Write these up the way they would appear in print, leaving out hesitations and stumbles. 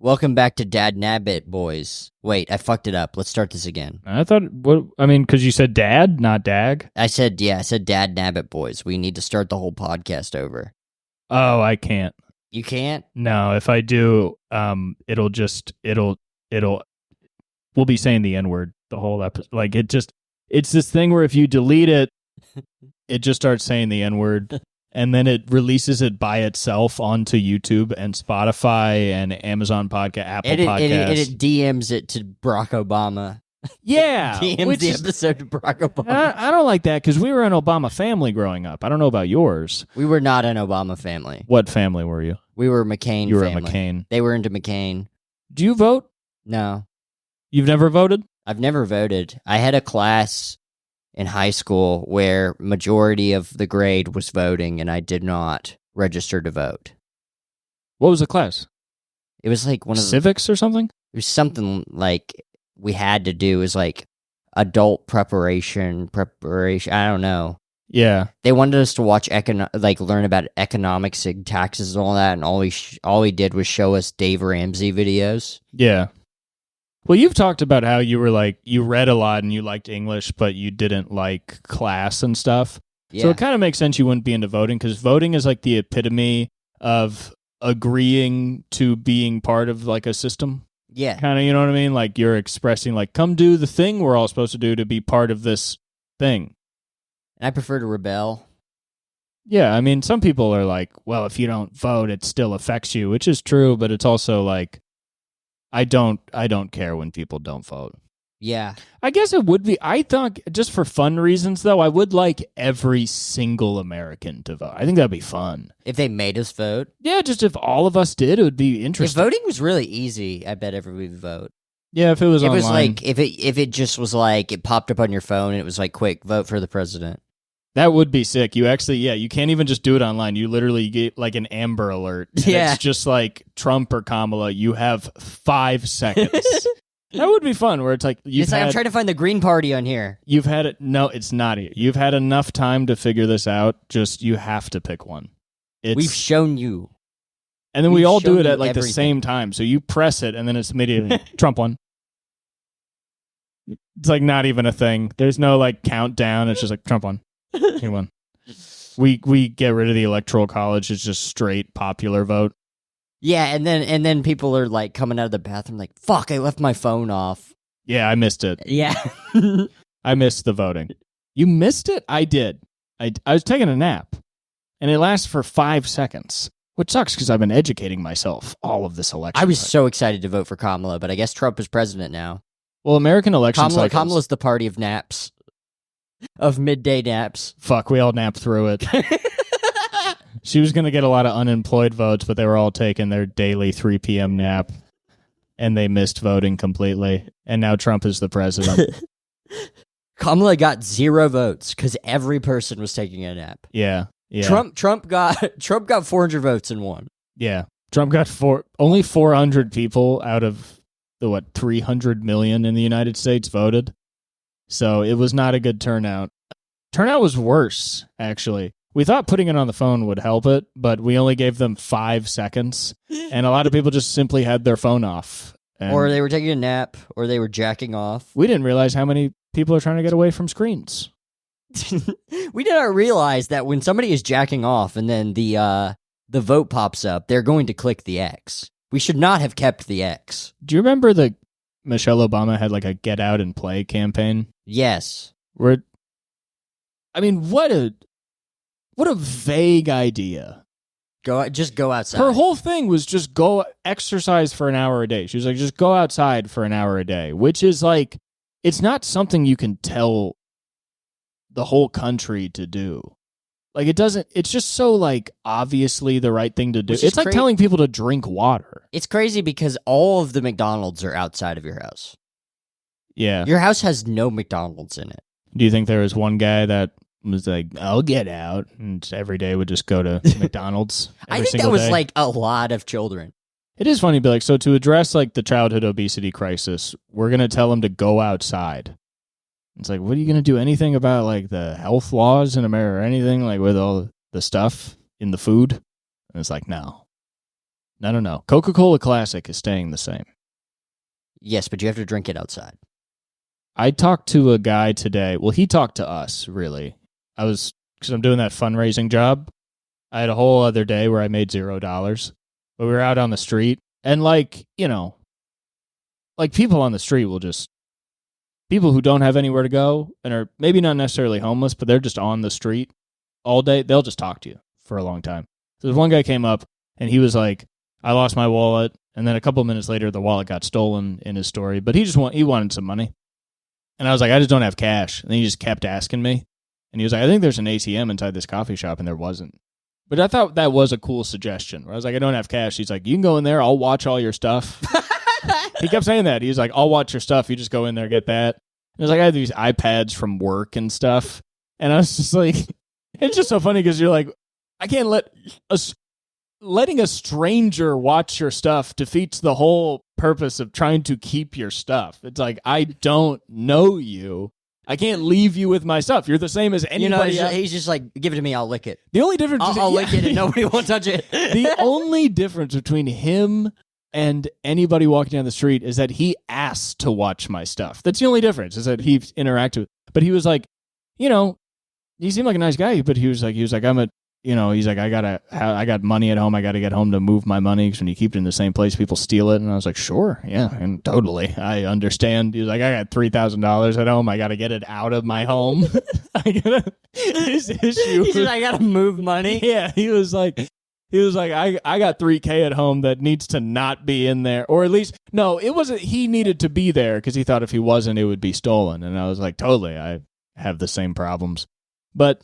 Welcome back to Dagnabbit, boys. Wait, I fucked it up. Let's start this again. Because you said dad, not dag. I said Dagnabbit, boys. We need to start the whole podcast over. Oh, I can't. You can't? No, if I do, we'll be saying the N-word the whole episode. Like, it's this thing where if you delete it, it just starts saying the N-word. And then it releases it by itself onto YouTube and Spotify and Amazon Podcast, Apple Podcasts. And it DMs it to Barack Obama. Yeah. DMs the episode to Barack Obama. I don't like that because we were an Obama family growing up. I don't know about yours. We were not an Obama family. What family were you? We were McCain You were family. a McCain. They were into McCain. Do you vote? No. You've never voted? I've never voted. I had a class in high school where majority of the grade was voting, and I did not register to vote. What was the class? It was like one of civics or something? It was something like we had to do is like adult preparation. I don't know. Yeah. They wanted us to watch learn about economics and taxes and all that, and all we did was show us Dave Ramsey videos. Yeah. Well, you've talked about how you were like, you read a lot and you liked English, but you didn't like class and stuff. Yeah. So it kind of makes sense you wouldn't be into voting, because voting is like the epitome of agreeing to being part of like a system. Yeah. Kind of, you know what I mean? Like you're expressing like, come do the thing we're all supposed to do to be part of this thing. And I prefer to rebel. Yeah, I mean, some people are like, well, if you don't vote, it still affects you, which is true, but it's also like, I don't care when people don't vote. Yeah. I guess it would be, I thought, just for fun reasons, though, I would like every single American to vote. I think that'd be fun. If they made us vote? Yeah, just if all of us did, it would be interesting. If voting was really easy, I bet everybody would vote. Yeah, if it was online. It was like, if it just was like, it popped up on your phone and it was like, quick, vote for the president. That would be sick. You actually, you can't even just do it online. You literally get like an Amber Alert. It's just like Trump or Kamala. You have 5 seconds. That would be fun, where it's like, I'm trying to find the Green Party on here. You've had it. No, it's not here. You've had enough time to figure this out. Just, you have to pick one. We've shown you. And then we all do it at like the same time. So you press it and then it's immediately Trump won. It's like not even a thing. There's no like countdown. It's just like Trump won. He won. We get rid of the electoral college. It's just straight popular vote. Yeah, and then people are like coming out of the bathroom like, fuck, I left my phone off. Yeah, I missed it. Yeah. I missed the voting. You missed it? I did. I was taking a nap, and it lasts for 5 seconds, which sucks because I've been educating myself all of this election. I was so excited to vote for Kamala, but I guess Trump is president now. Well, American election cycles. Kamala's the party of naps. Of midday naps. Fuck, we all napped through it. She was going to get a lot of unemployed votes, but they were all taking their daily 3 p.m. nap, and they missed voting completely. And now Trump is the president. Kamala got 0 votes because every person was taking a nap. Yeah. Trump got 400 votes and won. Yeah. Trump got only 400 people out of the 300 million in the United States voted. So it was not a good turnout. Turnout was worse, actually. We thought putting it on the phone would help it, but we only gave them 5 seconds, and a lot of people just simply had their phone off. Or they were taking a nap, or they were jacking off. We didn't realize how many people are trying to get away from screens. We did not realize that when somebody is jacking off and then the vote pops up, they're going to click the X. We should not have kept the X. Do you remember that Michelle Obama had like a get out and play campaign? Yes. What a vague idea. Just go outside. Her whole thing was just go exercise for an hour a day. She was like, just go outside for an hour a day, which is like, it's not something you can tell the whole country to do. Like, it's just so like obviously the right thing to do. It's like telling people to drink water. It's crazy because all of the McDonald's are outside of your house. Yeah. Your house has no McDonald's in it. Do you think there was one guy that was like, I'll get out, and every day would just go to McDonald's I think that was like a lot of children. It is funny to be like, so to address like the childhood obesity crisis, we're going to tell them to go outside. It's like, what are you going to do anything about like the health laws in America or anything like with all the stuff in the food? And it's like, no, No. Coca-Cola Classic is staying the same. Yes, but you have to drink it outside. I talked to a guy today. Well, he talked to us, really. Because I'm doing that fundraising job. I had a whole other day where I made $0. But we were out on the street. And people on the street will just, people who don't have anywhere to go and are maybe not necessarily homeless, but they're just on the street all day, they'll just talk to you for a long time. So this one guy came up and he was like, I lost my wallet. And then a couple of minutes later, the wallet got stolen in his story, but he wanted some money. And I was like, I just don't have cash. And he just kept asking me. And he was like, I think there's an ATM inside this coffee shop, and there wasn't. But I thought that was a cool suggestion. Where I was like, I don't have cash. He's like, you can go in there. I'll watch all your stuff. He kept saying that. He was like, I'll watch your stuff. You just go in there, get that. And I was like, I have these iPads from work and stuff. And I was just like, it's just so funny because you're like, I can't letting a stranger watch your stuff defeats the whole purpose of trying to keep your stuff. It's like, I don't know you. I can't leave you with my stuff. You're the same as anybody. He's just like, give it to me, I'll lick it. The only difference I'll lick it and nobody won't touch it. The only difference between him and anybody walking down the street is that he asks to watch my stuff. That's the only difference, is that he interacted with. But he was like, he seemed like a nice guy, but he was like, I got money at home. I got to get home to move my money, because when you keep it in the same place, people steal it. And I was like, sure, yeah, and totally, I understand. He was like, I got $3,000 at home. I got to get it out of my home. His issue. He said, I got to move money. Yeah, he was like, I got $3,000 at home that needs to not be in there, or at least no, it wasn't. He needed to be there because he thought if he wasn't, it would be stolen. And I was like, totally, I have the same problems, but.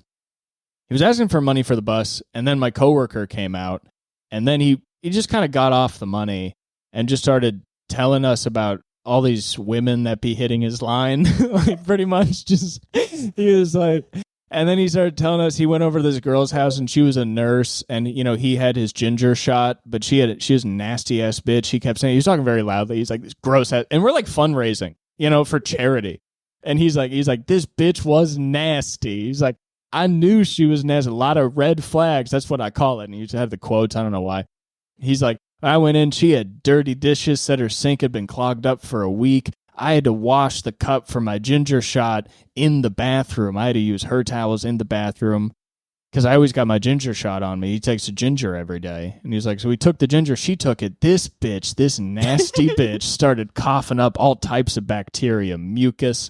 He was asking for money for the bus, and then my coworker came out, and then he just kind of got off the money and just started telling us about all these women that be hitting his line, like pretty much just, he was like, and then he started telling us he went over to this girl's house, and she was a nurse, and, he had his ginger shot, but she was a nasty-ass bitch. He kept saying, he was talking very loudly, he's like, this gross ass, and we're like fundraising, for charity, and he's like, this bitch was nasty. He's like, I knew she was nasty. A lot of red flags. That's what I call it. And he used to have the quotes. I don't know why. He's like, I went in. She had dirty dishes. Said her sink had been clogged up for a week. I had to wash the cup for my ginger shot in the bathroom. I had to use her towels in the bathroom because I always got my ginger shot on me. He takes a ginger every day. And he's like, so we took the ginger. She took it. This bitch, this nasty bitch, started coughing up all types of bacteria, mucus.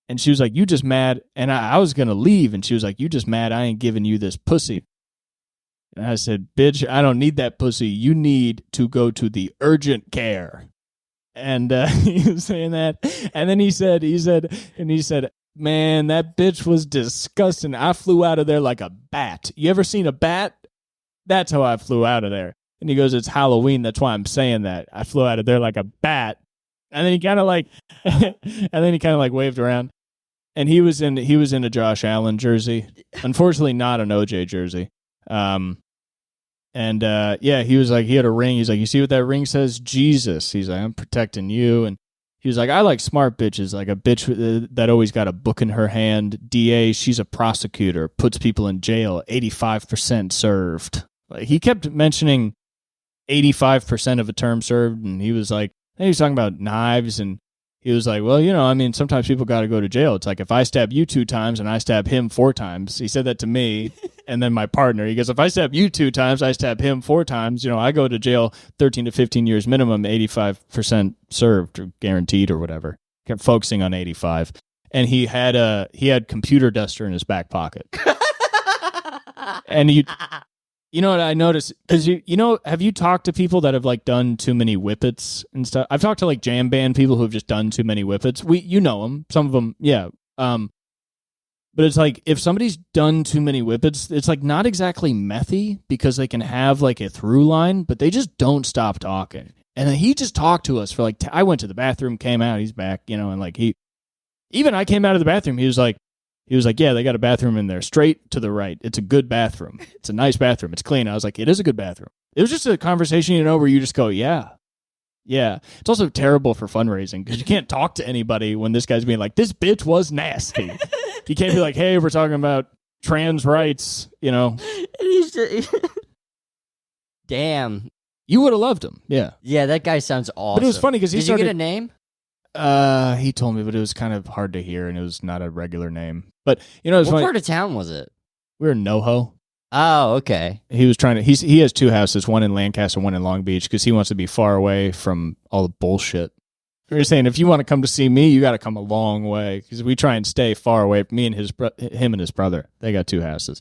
And she was like, you just mad. And I was going to leave. And she was like, you just mad I ain't giving you this pussy. And I said, bitch, I don't need that pussy. You need to go to the urgent care. And he was saying that. And then he said, man, that bitch was disgusting. I flew out of there like a bat. You ever seen a bat? That's how I flew out of there. And he goes, it's Halloween. That's why I'm saying that. I flew out of there like a bat. And then he kind of like, waved around, and he was in a Josh Allen jersey. Unfortunately, not an OJ jersey. He was like, he had a ring. He's like, you see what that ring says? Jesus. He's like, I'm protecting you. And he was like, I like smart bitches, like a bitch that always got a book in her hand. DA, she's a prosecutor, puts people in jail. 85% served. Like, he kept mentioning 85% of a term served, and he was like. And he was talking about knives, and he was like, well, sometimes people got to go to jail. It's like, if I stab you 2 times and I stab him 4 times, he said that to me, and then my partner, he goes, if I stab you 2 times, I stab him 4 times, I go to jail 13 to 15 years minimum, 85% served or guaranteed or whatever. Kept focusing on 85. And he had computer duster in his back pocket. And you know what I noticed? Because have you talked to people that have like done too many whippets and stuff? I've talked to like jam band people who have just done too many whippets. Them, some of them, yeah. But it's like if somebody's done too many whippets, it's like not exactly methy because they can have like a through line, but they just don't stop talking. And then he just talked to us for like I went to the bathroom, came out, he's back, and like I came out of the bathroom, he was like, yeah, they got a bathroom in there, straight to the right. It's a good bathroom. It's a nice bathroom. It's clean. I was like, it is a good bathroom. It was just a conversation, where you just go, yeah. Yeah. It's also terrible for fundraising because you can't talk to anybody when this guy's being like, this bitch was nasty. You can't be like, hey, we're talking about trans rights, Dan Damn. You would have loved him. Yeah. Yeah, that guy sounds awesome. But it was funny because Did you get a name? He told me, but it was kind of hard to hear, and it was not a regular name. But it was What funny. part of town was it? We were in NoHo. Oh, okay. He was trying to. He has 2 houses, one in Lancaster, one in Long Beach, because he wants to be far away from all the bullshit. We were saying, if you want to come to see me, you got to come a long way, because we try and stay far away. Me and him and his brother, they got 2 houses.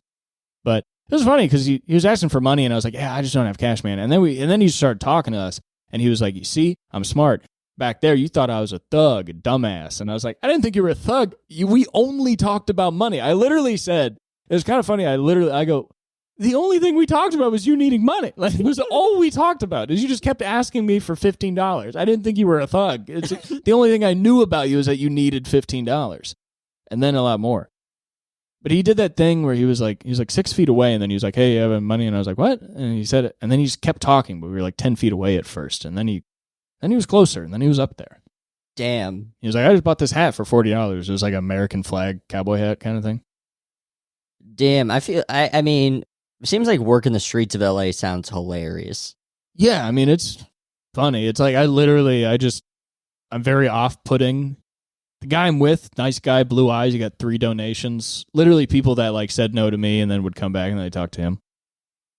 But it was funny because he was asking for money, and I was like, yeah, I just don't have cash, man. And then he started talking to us, and he was like, you see, I'm smart. Back there, you thought I was a thug, a dumbass. And I was like, I didn't think you were a thug. We only talked about money. I literally said, it was kind of funny. I go, the only thing we talked about was you needing money. Like, it was all we talked about is you just kept asking me for $15. I didn't think you were a thug. The only thing I knew about you is that you needed $15 and then a lot more. But he did that thing where he was like 6 feet away, and then he was like, hey, you have money? And I was like, what? And he said it. And then he just kept talking, but we were like 10 feet away at first. And then he was closer, and then he was up there. Damn. He was like, I just bought this hat for $40. It was like an American flag cowboy hat kind of thing. Damn. I mean, it seems like working the streets of LA sounds hilarious. Yeah, I mean, it's funny. It's like I'm very off-putting. The guy I'm with, nice guy, blue eyes, he got 3 donations. Literally people that like said no to me and then would come back and they talked to him.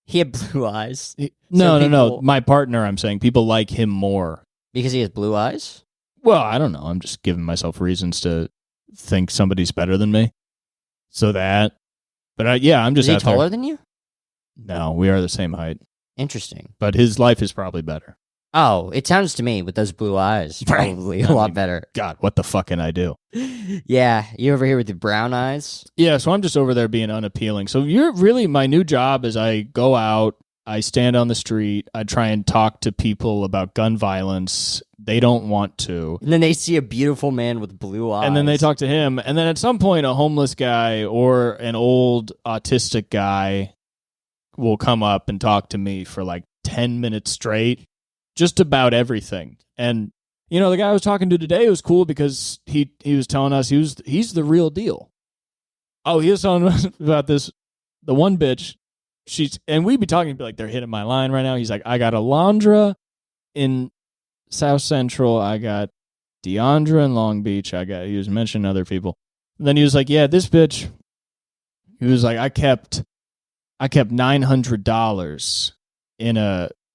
He had blue eyes? No. My partner, I'm saying, people like him more. Because he has blue eyes? Well, I don't know. I'm just giving myself reasons to think somebody's better than me. So that. But I'm just Is he out there. taller than you? No, we are the same height. Interesting. But his life is probably better. Oh, it sounds to me with those blue eyes probably a lot better. God, what the fuck can I do? Yeah, you over here with the brown eyes? Yeah, so I'm just over there being unappealing. So you're really, my new job is I go out, I stand on the street, I try and talk to people about gun violence. They don't want to. And then they see a beautiful man with blue eyes. And then they talk to him. And then at some point, a homeless guy or an old autistic guy will come up and talk to me for like 10 minutes straight. Just about everything. And, the guy I was talking to today was cool because he was telling us he's the real deal. Oh, he was telling us about the one bitch. And we'd be talking, like, they're hitting my line right now. He's like, I got Alondra in South Central. I got Deandra in Long Beach. He was mentioning other people. And then he was like, yeah, this bitch. He was like, I kept $900 and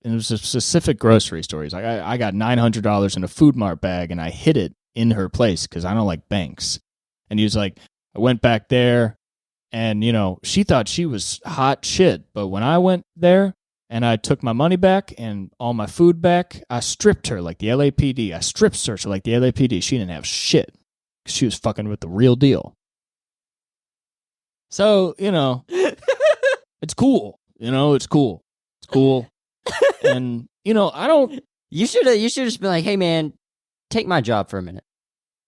it was a specific grocery store. He's like, I got $900 in a Food Mart bag, and I hid it in her place because I don't like banks. And he was like, I went back there, and, she thought she was hot shit. But when I went there and I took my money back and all my food back, I stripped her like the LAPD. I strip searched her like the LAPD. She didn't have shit because she was fucking with the real deal. So, it's cool. It's cool. It's cool. And, I don't... You should have just been like, hey, man, take my job for a minute.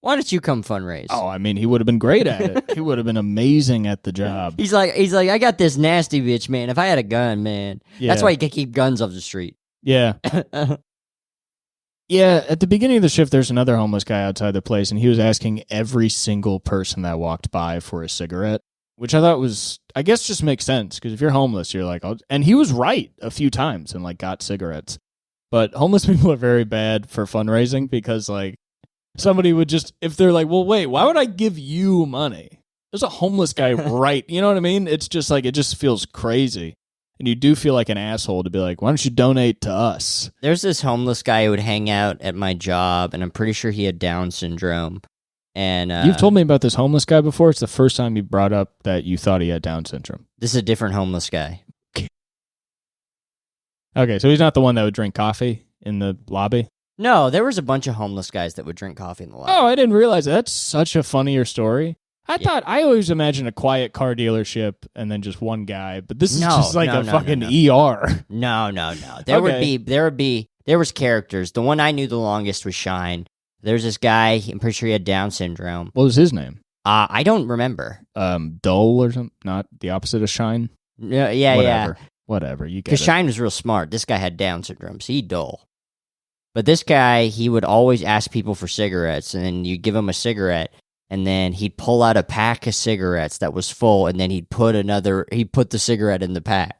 Why don't you come fundraise? Oh, I mean, he would have been great at it. He would have been amazing at the job. He's like, I got this nasty bitch, man. If I had a gun, man. Yeah. That's why you can keep guns off the street. Yeah. Yeah, at the beginning of the shift, there's another homeless guy outside the place, and he was asking every single person that walked by for a cigarette, which I thought was, I guess, just makes sense, because if you're homeless, you're like, and he was right a few times and, like, got cigarettes. But homeless people are very bad for fundraising because, like, somebody would just, if they're like, well, wait, why would I give you money? There's a homeless guy right. You know what I mean? It's just like, it just feels crazy. And you do feel like an asshole to be like, why don't you donate to us? There's this homeless guy who would hang out at my job, and I'm pretty sure he had Down syndrome. And you've told me about this homeless guy before. It's the first time you brought up that you thought he had Down syndrome. This is a different homeless guy. Okay, so he's not the one that would drink coffee in the lobby? No, there was a bunch of homeless guys that would drink coffee in the lobby. Oh, I didn't realize that. That's such a funnier story. I always imagined a quiet car dealership and then just one guy, but this is just like a fucking ER. No. There was characters. The one I knew the longest was Shine. There's this guy, I'm pretty sure he had Down syndrome. What was his name? I don't remember. Dull or something? Not the opposite of Shine? Yeah. Whatever, you get it. Because Shine was real smart. This guy had Down syndrome, so he's dull. But this guy, he would always ask people for cigarettes, and then you give him a cigarette, and then he'd pull out a pack of cigarettes that was full, and then he'd put the cigarette in the pack.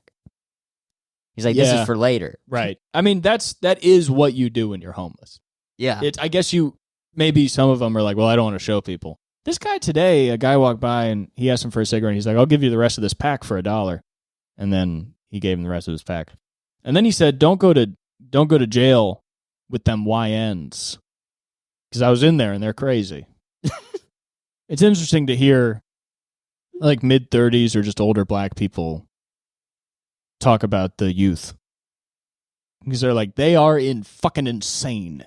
He's like, this is for later. Right. I mean, that is what you do when you're homeless. Yeah. I guess maybe some of them are like, well, I don't want to show people. This guy today, a guy walked by and he asked him for a cigarette. And he's like, I'll give you the rest of this pack for $1. And then he gave him the rest of his pack. And then he said, don't go to jail with them YNs. Because I was in there and they're crazy. It's interesting to hear like mid-30s or just older black people talk about the youth. Because they're like, they are fucking insane.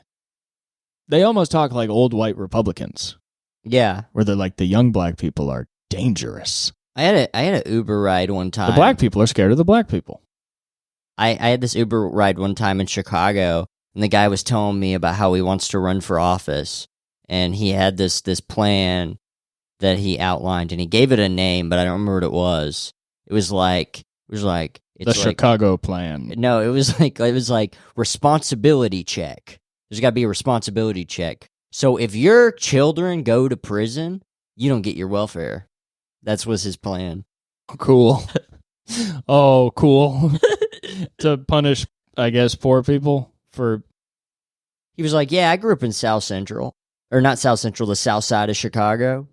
They almost talk like old white Republicans. Yeah. Where they're like, the young black people are dangerous. I had an Uber ride one time. The black people are scared of the black people. I had this Uber ride one time in Chicago, and the guy was telling me about how he wants to run for office. And he had this plan that he outlined, and he gave it a name, but I don't remember what it was. It was like the Chicago plan. No, it was like responsibility check. There's got to be a responsibility check. So if your children go to prison, you don't get your welfare. That was his plan. Cool. Oh, cool. To punish, I guess, poor people for... He was like, yeah, I grew up in South Central. Or not South Central, the south side of Chicago.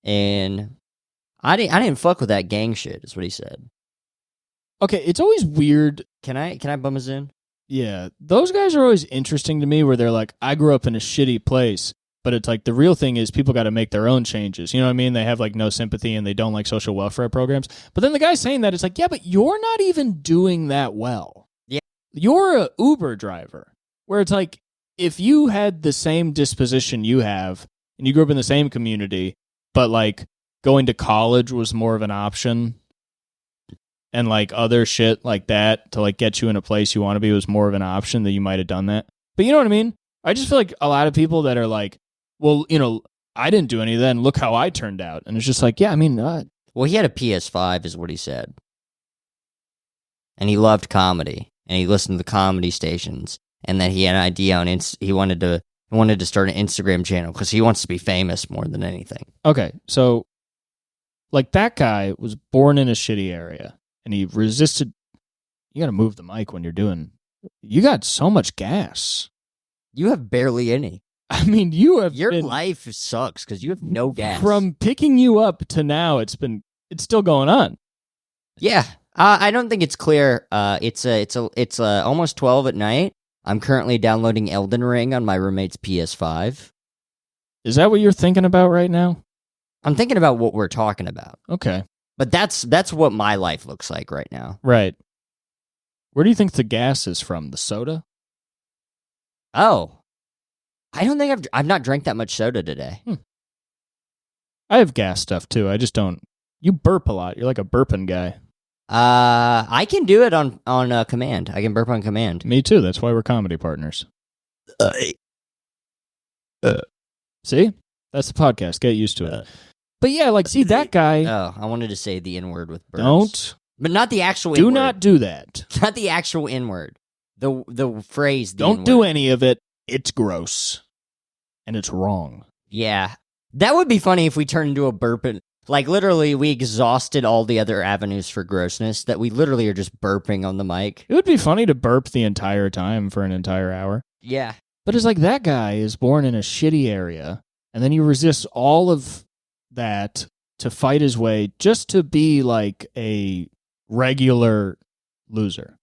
And I didn't fuck with that gang shit, is what he said. Okay, it's always weird. Can I bum us in? Yeah, those guys are always interesting to me where they're like, I grew up in a shitty place, but it's like the real thing is people got to make their own changes. You know what I mean? They have like no sympathy and they don't like social welfare programs. But then the guy saying that, it's like, yeah, but you're not even doing that well. Yeah. You're a Uber driver where it's like, if you had the same disposition you have and you grew up in the same community, but like going to college was more of an option and like other shit like that to like get you in a place you want to be was more of an option, that you might have done that. But you know what I mean? I just feel like a lot of people that are like, well, you know, I didn't do any of that and look how I turned out. And it's just like, yeah, I mean. Well, he had a PS5 is what he said. And he loved comedy. And he listened to the comedy stations. And that he had an idea on he wanted to start an Instagram channel because he wants to be famous more than anything. Okay, so like that guy was born in a shitty area and he resisted. You got to move the mic when you're doing. You got so much gas. You have barely any. I mean, your life sucks because you have no gas. From picking you up to now, it's still going on. Yeah, I don't think it's clear. It's almost 12 at night. I'm currently downloading Elden Ring on my roommate's PS5. Is that what you're thinking about right now? I'm thinking about what we're talking about. Okay. But that's what my life looks like right now. Right. Where do you think the gas is from? The soda? Oh. I don't think I've not drank that much soda today. I have gas stuff too. I just don't. You burp a lot. You're like a burping guy. I can do it on command. I can burp on command. Me too. That's why we're comedy partners. See? That's the podcast. Get used to it. But yeah, like, see that guy. Oh, I wanted to say the N-word with burps. Don't. But not the actual Do N-word. not do that. Not the actual N-word. The phrase, the Don't N-word. do any of it. It's gross. And it's wrong. Yeah. That would be funny if we turned into a burping. Like, literally, we exhausted all the other avenues for grossness, that we literally are just burping on the mic. It would be funny to burp the entire time for an entire hour. Yeah. But it's like that guy is born in a shitty area, and then he resists all of that to fight his way just to be like a regular loser.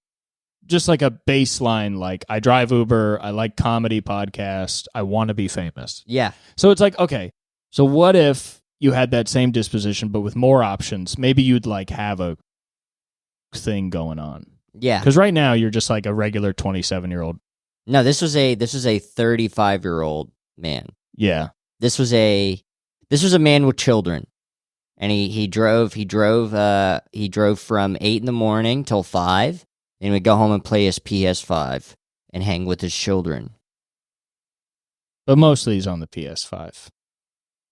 Just like a baseline, like, I drive Uber, I like comedy podcast, I want to be famous. Yeah. So it's like, okay, so what if you had that same disposition, but with more options? Maybe you'd like have a thing going on. Yeah. Because right now you're just like a regular 27-year-old. No, this was a 35-year-old man. Yeah. This was a man with children. And he drove from 8 a.m. till 5, and he would go home and play his PS5 and hang with his children. But mostly he's on the PS5.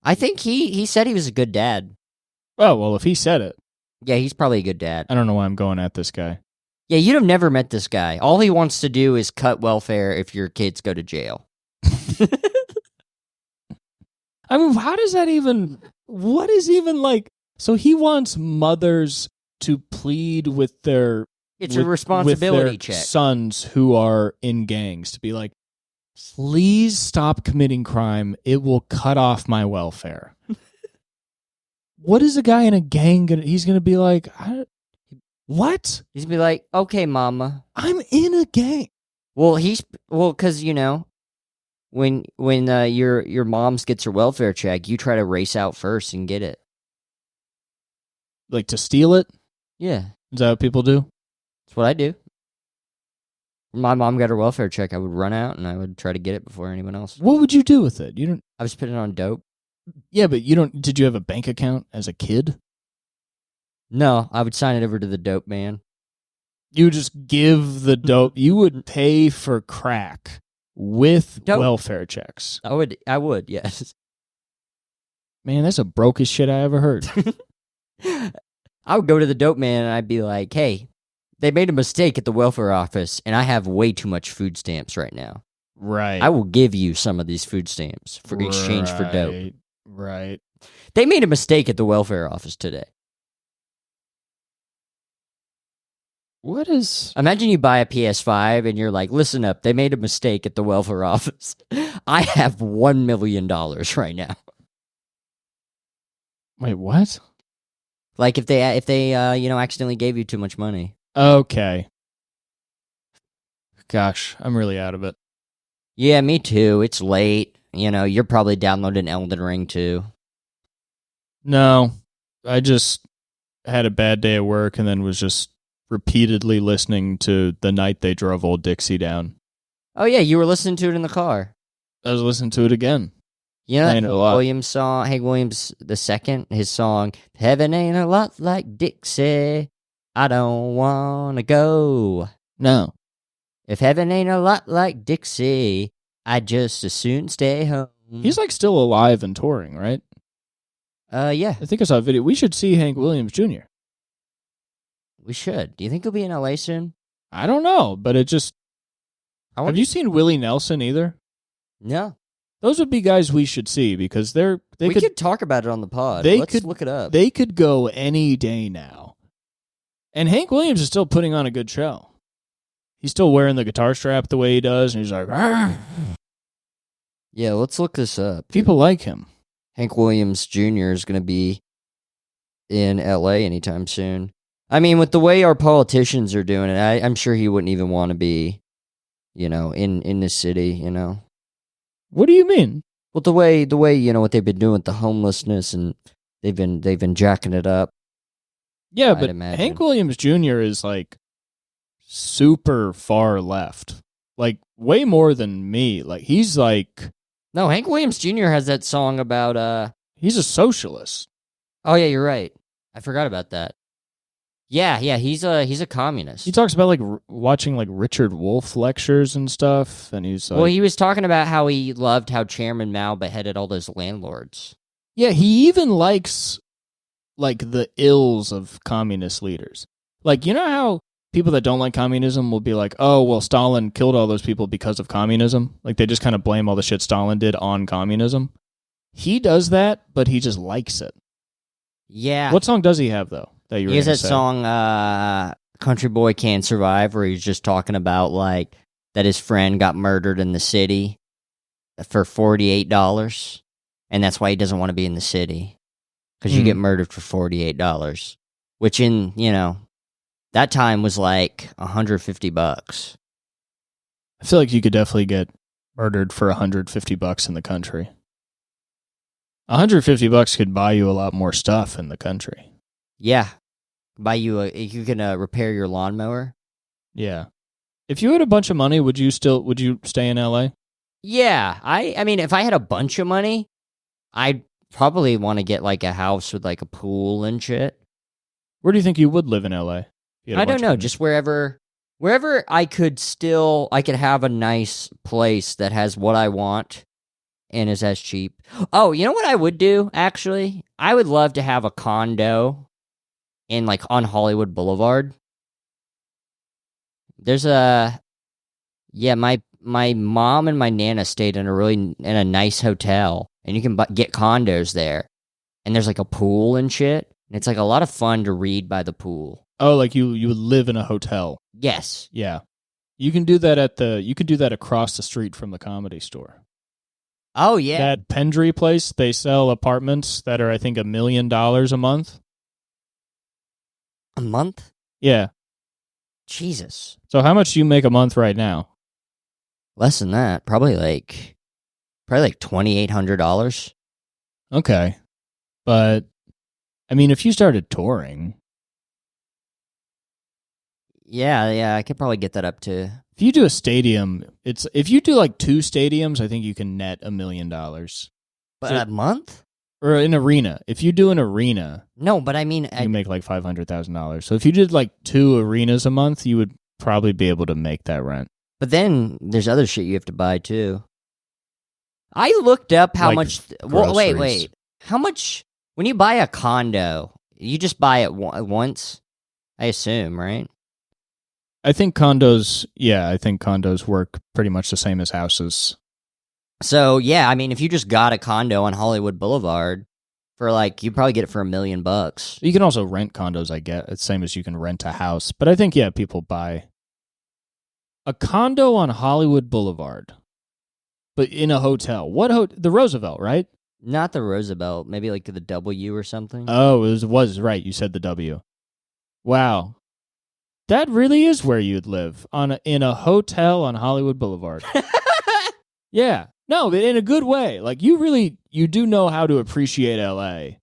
I think he said he was a good dad. Oh, well, if he said it. Yeah, he's probably a good dad. I don't know why I'm going at this guy. Yeah, you'd have never met this guy. All he wants to do is cut welfare if your kids go to jail. I mean, how does that even... What is even like... So he wants mothers to plead with their It's a responsibility with their check. sons who are in gangs to be like, please stop committing crime. It will cut off my welfare. What is a guy in a gang gonna? He's gonna be like, what? He's gonna be like, okay, mama. I'm in a gang. Well, because when your mom's gets her welfare check, you try to race out first and get it. Like to steal it? Yeah, Is that what people do? that's what I do. When my mom got her welfare check, I would run out and I would try to get it before anyone else. What would you do with it? You don't. I was putting it on dope. Yeah, but you don't. Did you have a bank account as a kid? No, I would sign it over to the dope man. You would just give the dope. You would pay for crack with Dope. welfare checks. I would, yes. Man, that's the brokest shit I ever heard. I would go to the dope man and I'd be like, hey, they made a mistake at the welfare office and I have way too much food stamps right now. Right. I will give you some of these food stamps for exchange for dope. Right. They made a mistake at the welfare office today. What is... Imagine you buy a PS5 and you're like, listen up, they made a mistake at the welfare office. I have $1 million right now. Wait, what? Like if they accidentally gave you too much money. Okay. Gosh, I'm really out of it. Yeah, me too. It's late. You're probably downloading Elden Ring too. No, I just had a bad day at work and then was just repeatedly listening to The Night They Drove Old Dixie Down. Oh yeah, you were listening to it in the car. I was listening to it again. You know Playing that it a lot. Williams song, Hank Williams II, his song, Heaven Ain't a Lot Like Dixie, I Don't Wanna Go. No. If heaven ain't a lot like Dixie, I'd just as soon stay home. He's like still alive and touring, right? Yeah, I think I saw a video. We should see Hank Williams Jr. we should. Do you think he'll be in LA soon? I don't know, but it just... Have you seen Willie Nelson either? No. Those would be guys we should see because they could talk about it on the pod. Let's look it up. They could go any day now. And Hank Williams is still putting on a good show. He's still wearing the guitar strap the way he does, and he's like, "Argh." Yeah, let's look this up. People like him. Hank Williams Jr. is going to be in LA anytime soon. I mean, with the way our politicians are doing it, I'm sure he wouldn't even want to be, in this city, What do you mean? Well, the way what they've been doing with the homelessness, and they've been jacking it up. Yeah, I'd but imagine. Hank Williams Jr. is like super far left. Like way more than me. Like he's like... No, Hank Williams Jr. has that song about He's a socialist. Oh yeah, you're right. I forgot about that. Yeah, he's a communist. He talks about like watching like Richard Wolff lectures and stuff, and he's like... Well, he was talking about how he loved how Chairman Mao beheaded all those landlords. Yeah, he even likes like the ills of communist leaders. Like, you know how people that don't like communism will be like, oh, well, Stalin killed all those people because of communism? Like, they just kind of blame all the shit Stalin did on communism. He does that, but he just likes it. Yeah. What song does he have, though, that you were He has gonna that say? song, Country Boy Can't Survive, where he's just talking about, like, that his friend got murdered in the city for $48, and that's why he doesn't want to be in the city. Because you get murdered for $48, which in, that time was like $150. I feel like you could definitely get murdered for $150 in the country. $150 could buy you a lot more stuff in the country. Yeah. You can repair your lawnmower. Yeah. If you had a bunch of money, would you stay in LA? Yeah. I mean, if I had a bunch of money, I'd probably want to get like a house with like a pool and shit. Where do you think you would live in LA? I don't know, just wherever I could have a nice place that has what I want and is as cheap. Oh, you know what I would do, actually? I would love to have a condo in like on Hollywood Boulevard. There's my mom and my nana stayed in a nice hotel, and you can get condos there. And there's like a pool and shit. And it's like a lot of fun to read by the pool. Oh, like you would live in a hotel. Yes. Yeah. You can do that across the street from the Comedy Store. Oh, yeah. That Pendry place, they sell apartments that are, I think, $1 million a month. A month? Yeah. Jesus. So how much do you make a month right now? Less than that. Probably like $2,800. Okay. But, I mean, if you started touring... Yeah, I could probably get that up to... If you do a stadium, if you do like 2 stadiums, I think you can net $1 million. But a month? Or an arena. If you do an arena... No, but I mean... You make like $500,000. So if you did like 2 arenas a month, you would probably be able to make that rent. But then there's other shit you have to buy too. I looked up how Like much... groceries. Wait. How much... When you buy a condo, you just buy it once? I assume, right? I think condos work pretty much the same as houses. So, yeah, I mean, if you just got a condo on Hollywood Boulevard for like, you'd probably get it for $1 million. You can also rent condos, I get. It's the same as you can rent a house. But I think, yeah, people buy a condo on Hollywood Boulevard, but in a hotel. The Roosevelt, right? Not the Roosevelt, maybe like the W or something. Oh, it was right. You said the W. Wow. That really is where you'd live, in a hotel on Hollywood Boulevard. Yeah. No, but in a good way. Like, you do know how to appreciate LA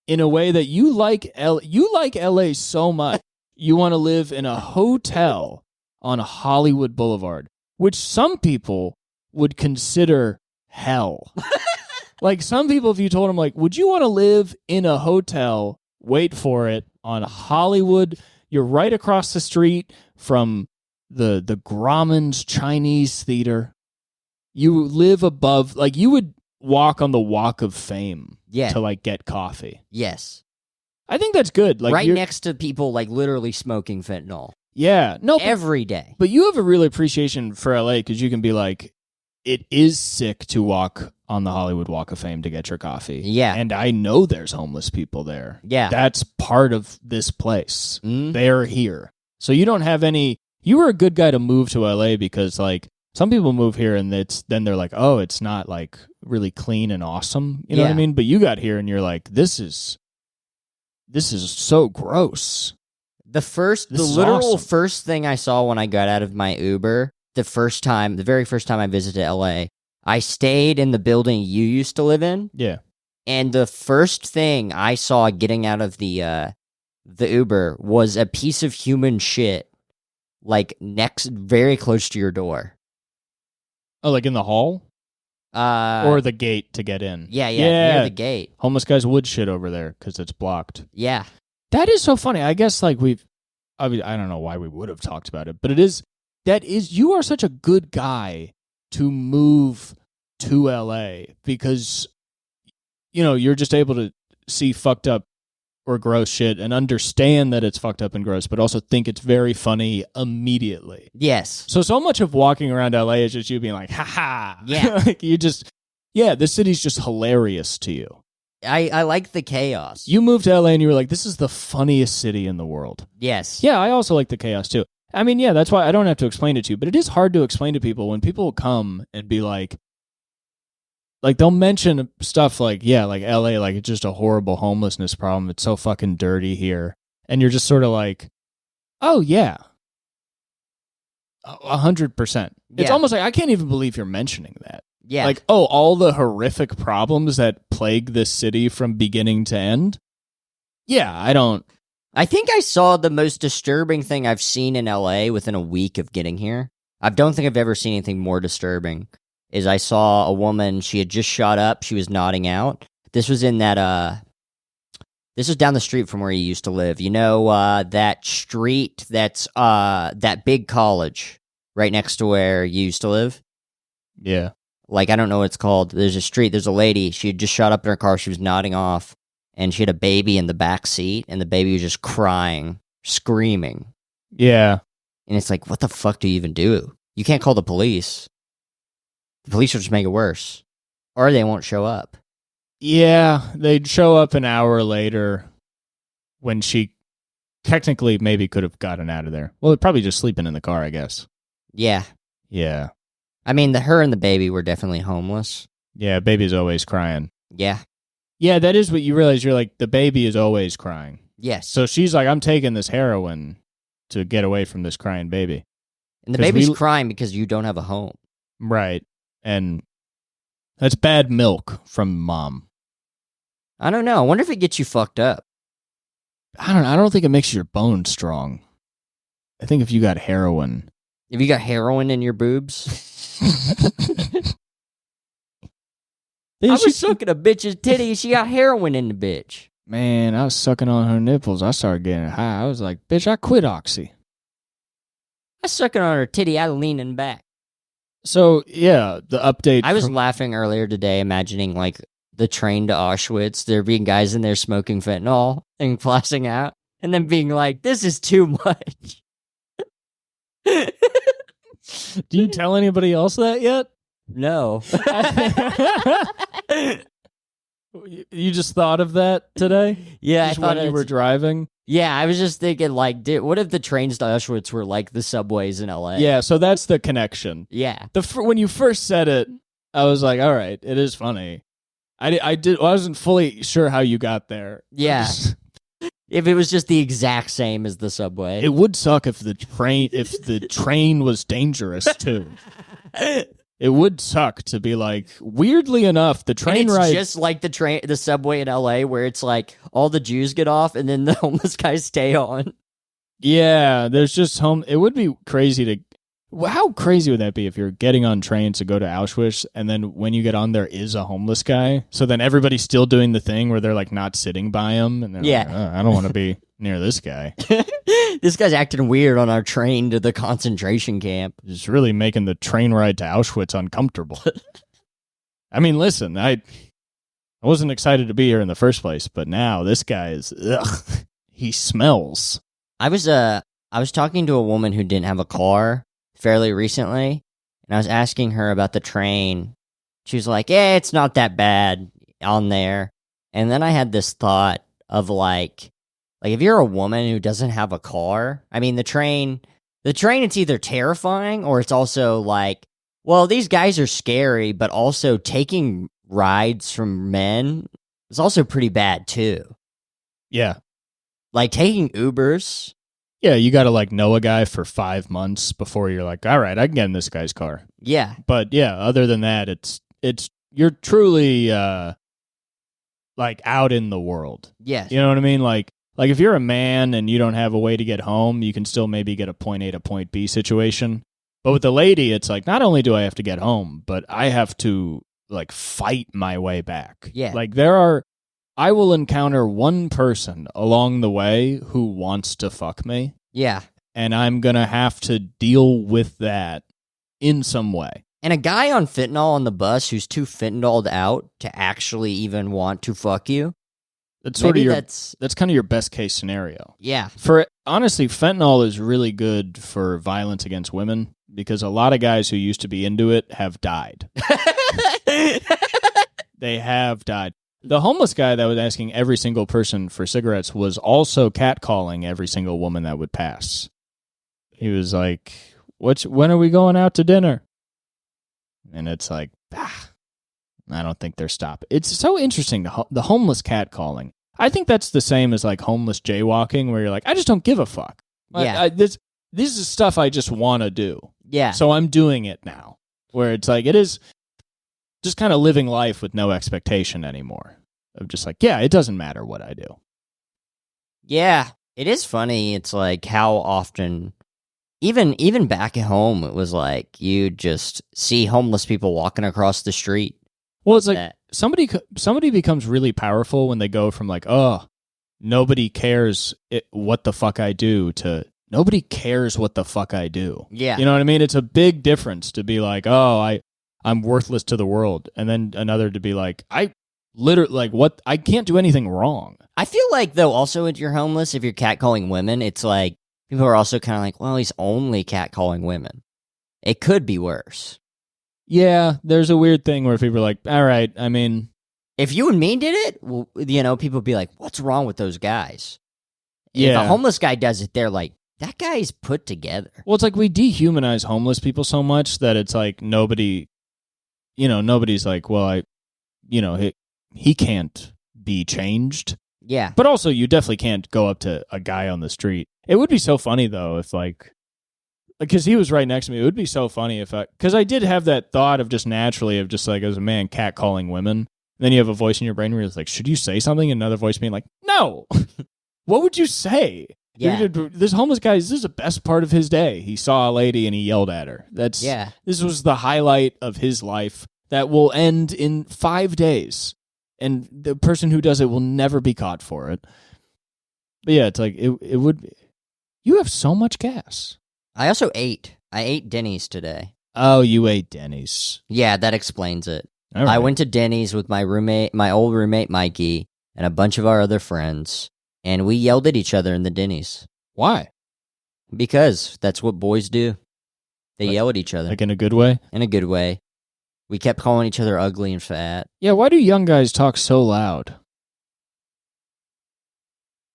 in a way that you like LA so much. You want to live in a hotel on Hollywood Boulevard, which some people would consider hell. Like, some people, if you told them, like, would you want to live in a hotel, wait for it, on Hollywood? You're right across the street from the Grauman's Chinese Theater. You live above, like, you would walk on the Walk of Fame to, like, get coffee. Yes. I think that's good. Like, right next to people, like, literally smoking fentanyl. Yeah. No. Every day. But you have a real appreciation for LA because you can be like, it is sick to walk on the Hollywood Walk of Fame to get your coffee. Yeah. And I know there's homeless people there. Yeah. That's part of this place. Mm. They're here. So you don't have any... You were a good guy to move to LA because, like, some people move here and then they're like, oh, it's not, like, really clean and awesome. You know what I mean? But you got here and you're like, this is so gross. The literal first thing I saw when I got out of my Uber, the very first time I visited LA, I stayed in the building you used to live in. Yeah. And the first thing I saw getting out of the Uber was a piece of human shit, like very close to your door. Oh, like in the hall? Or the gate to get in? Yeah, near the gate. Homeless guys would shit over there because it's blocked. Yeah. That is so funny. I guess, like, I don't know why we would have talked about it, but you are such a good guy to move to LA because, you know, you're just able to see fucked up or gross shit and understand that it's fucked up and gross, but also think it's very funny immediately. Yes. So much of walking around LA is just you being like, ha ha. Yeah. Like, the city's just hilarious to you. I like the chaos. You moved to LA and you were like, this is the funniest city in the world. Yes. Yeah, I also like the chaos too. I mean, yeah, that's why I don't have to explain it to you, but it is hard to explain to people when people come and be like they'll mention stuff like, yeah, like LA, like it's just a horrible homelessness problem. It's so fucking dirty here. And you're just sort of like, oh yeah, 100%. It's almost like, I can't even believe you're mentioning that. Yeah. Like, oh, all the horrific problems that plague this city from beginning to end? Yeah, I think I saw the most disturbing thing I've seen in LA within a week of getting here. I don't think I've ever seen anything more disturbing. Is I saw a woman, she had just shot up, she was nodding out. This was in that, this was down the street from where you used to live. You know, that street that's, that big college right next to where you used to live? Yeah. Like, I don't know what it's called. There's a street, there's a lady, she had just shot up in her car, she was nodding off, and she had a baby in the back seat, and the baby was just crying, screaming. Yeah. And it's like, what the fuck do you even do? You can't call the police. The police will just make it worse. Or they won't show up. Yeah, they'd show up an hour later when she technically maybe could have gotten out of there. Well, they're probably just sleeping in the car, I guess. Yeah. Yeah. I mean, her and the baby were definitely homeless. Yeah, baby's always crying. Yeah. Yeah, that is what you realize. You're like, the baby is always crying. Yes. So she's like, I'm taking this heroin to get away from this crying baby. And the baby's crying because you don't have a home. Right. And that's bad milk from mom. I don't know. I wonder if it gets you fucked up. I don't think it makes your bones strong. I think if you got heroin. If you got heroin in your boobs. I was sucking a bitch's titty. She got heroin in the bitch. Man, I was sucking on her nipples. I started getting high. I was like, bitch, I quit Oxy. I was sucking on her titty. I was leaning back. So, yeah, the update. I was laughing earlier today, imagining like the train to Auschwitz. There being guys in there smoking fentanyl and flashing out, and then being like, this is too much. Do you tell anybody else that yet? No. You just thought of that today? Yeah, just I thought when you were driving. Yeah, I was just thinking, like, what if the trains to Auschwitz were like the subways in LA? Yeah, so that's the connection. Yeah. When you first said it, I was like, all right, it is funny. I wasn't fully sure how you got there. Yeah. If it was just the exact same as the subway. It would suck if the train was dangerous too. It would suck to be like, weirdly enough, the train ride just like the subway in LA, where it's like all the Jews get off and then the homeless guys stay on. Yeah, there's just it would be crazy to. How crazy would that be if you're getting on trains to go to Auschwitz and then when you get on there is a homeless guy? So then everybody's still doing the thing where they're like not sitting by him and they're like, oh, I don't want to be near this guy. This guy's acting weird on our train to the concentration camp. It's really making the train ride to Auschwitz uncomfortable. I mean, listen, I wasn't excited to be here in the first place, but now this guy is, he smells. I was talking to a woman who didn't have a car fairly recently, and I was asking her about the train. She was like, yeah, it's not that bad on there. And then I had this thought of like if you're a woman who doesn't have a car, I mean, the train, it's either terrifying or it's also like, well, these guys are scary, but also taking rides from men is also pretty bad too. Yeah. Like taking Ubers. Yeah, you got to like know a guy for 5 months before you're like, all right, I can get in this guy's car. Yeah. But yeah, other than that, it's you're truly like out in the world. Yes. You know what I mean? Like if you're a man and you don't have a way to get home, you can still maybe get a point A to point B situation. But with the lady, it's like, not only do I have to get home, but I have to like fight my way back. Yeah. Like I will encounter one person along the way who wants to fuck me. Yeah. And I'm going to have to deal with that in some way. And a guy on fentanyl on the bus who's too fentanyled out to actually even want to fuck you. That's sort of that's kind of your best case scenario. Yeah. Honestly, fentanyl is really good for violence against women because a lot of guys who used to be into it have died. They have died. The homeless guy that was asking every single person for cigarettes was also catcalling every single woman that would pass. He was like, when are we going out to dinner? And it's like, I don't think they're stopping. It's so interesting, the homeless catcalling. I think that's the same as like homeless jaywalking, where you're like, I just don't give a fuck. Yeah. This is stuff I just want to do. Yeah. So I'm doing it now. Where it's like, it is just kind of living life with no expectation anymore. Of just like, yeah, it doesn't matter what I do. Yeah. It is funny. It's like how often, even back at home, it was like you just see homeless people walking across the street. Well, it's like somebody becomes really powerful when they go from like, oh, nobody cares what the fuck I do to nobody cares what the fuck I do. Yeah. You know what I mean? It's a big difference to be like, oh, I'm worthless to the world. And then another to be like, I literally, like, what? I can't do anything wrong. I feel like, though, also if you're homeless, if you're catcalling women, it's like, people are also kind of like, well, he's only catcalling women. It could be worse. Yeah, there's a weird thing where people are like, all right, I mean, if you and me did it, well, people would be like, what's wrong with those guys? If a homeless guy does it, they're like, that guy's put together. Well, it's like we dehumanize homeless people so much that it's like nobody's like, well, he can't be changed. Yeah. But also, you definitely can't go up to a guy on the street. It would be so funny, though, if, like, because he was right next to me. It would be so funny if because I did have that thought of just naturally of just, like, as a man, catcalling women. And then you have a voice in your brain where it's like, should you say something? And another voice being like, no. What would you say? Yeah. This homeless guy, this is the best part of his day. He saw a lady and he yelled at her. This was the highlight of his life that will end in 5 days. And the person who does it will never be caught for it. But yeah, it's like, it would be. You have so much gas. I also ate. I ate Denny's today. Oh, you ate Denny's. Yeah, that explains it. All right. I went to Denny's with my old roommate Mikey, and a bunch of our other friends, and we yelled at each other in the Denny's. Why? Because that's what boys do. They yell at each other. Like in a good way? In a good way. We kept calling each other ugly and fat. Yeah, why do young guys talk so loud?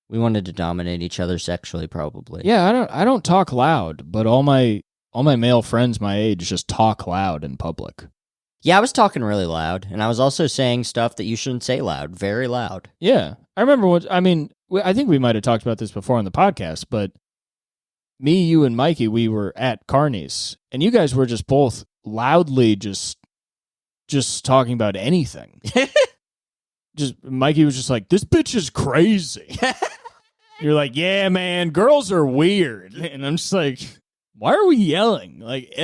We wanted to dominate each other sexually, probably. Yeah, I don't talk loud, but all my male friends my age just talk loud in public. Yeah, I was talking really loud, and I was also saying stuff that you shouldn't say loud, very loud. Yeah, I remember I think we might have talked about this before on the podcast, but me, you, and Mikey, we were at Carney's, and you guys were just both loudly just talking about anything. Just Mikey was just like, this bitch is crazy. You're like, yeah, man, girls are weird. And I'm just like, why are we yelling? Like,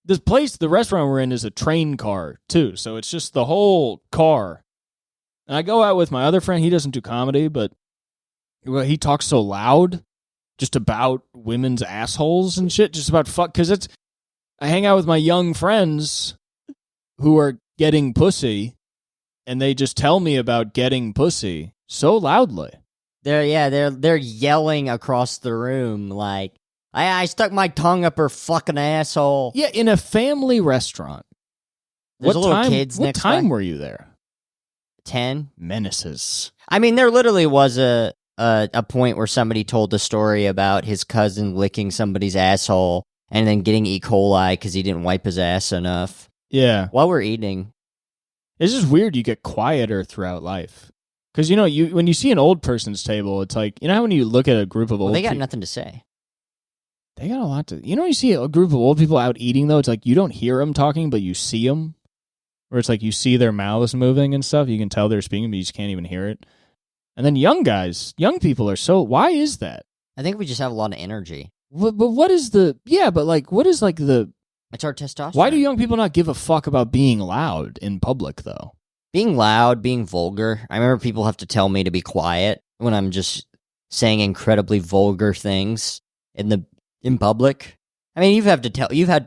this place, the restaurant we're in is a train car, too. So it's just the whole car. And I go out with my other friend. He doesn't do comedy, but he talks so loud just about women's assholes and shit, just about fuck. Because I hang out with my young friends who are getting pussy, and they just tell me about getting pussy so loudly. They're yelling across the room like, I stuck my tongue up her fucking asshole. Yeah, in a family restaurant. There's little kids what next time by. Were you there? 10. Menaces. I mean, there literally was a point where somebody told a story about his cousin licking somebody's asshole and then getting E. coli because he didn't wipe his ass enough. Yeah. While we're eating. It's just weird you get quieter throughout life. Because, when you see an old person's table, it's like, how when you look at a group of old they got people, nothing to say. They got a lot to... you see a group of old people out eating, though, it's like you don't hear them talking, but you see them. Where it's like you see their mouths moving and stuff. You can tell they're speaking, but you just can't even hear it. And then young people are so... why is that? I think we just have a lot of energy. But what is the... yeah, but what is like the... It's our testosterone. Why do young people not give a fuck about being loud in public, though? Being loud, being vulgar. I remember people have to tell me to be quiet when I'm just saying incredibly vulgar things in public. I mean, you've had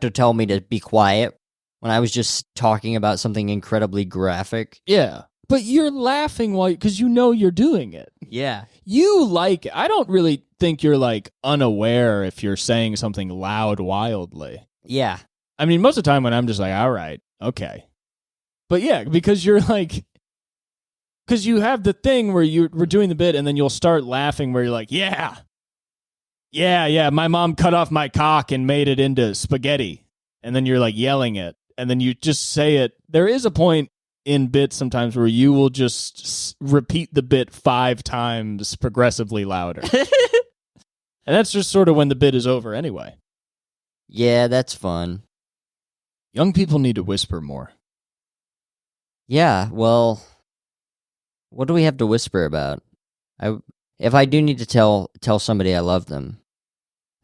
to tell me to be quiet when I was just talking about something incredibly graphic. Yeah, but you're laughing because you're doing it. Yeah, you like it. I don't really think you're like unaware if you're saying something loud wildly. Yeah, I mean, most of the time when I'm just like, all right, okay. But yeah, because you're like, because you have the thing where we're doing the bit and then you'll start laughing where you're like, yeah, my mom cut off my cock and made it into spaghetti. And then you're like yelling it. And then you just say it. There is a point in bits sometimes where you will just repeat the bit 5 times progressively louder. And that's just sort of when the bit is over anyway. Yeah, that's fun. Young people need to whisper more. Yeah, well, what do we have to whisper about? If I do need to tell somebody I love them,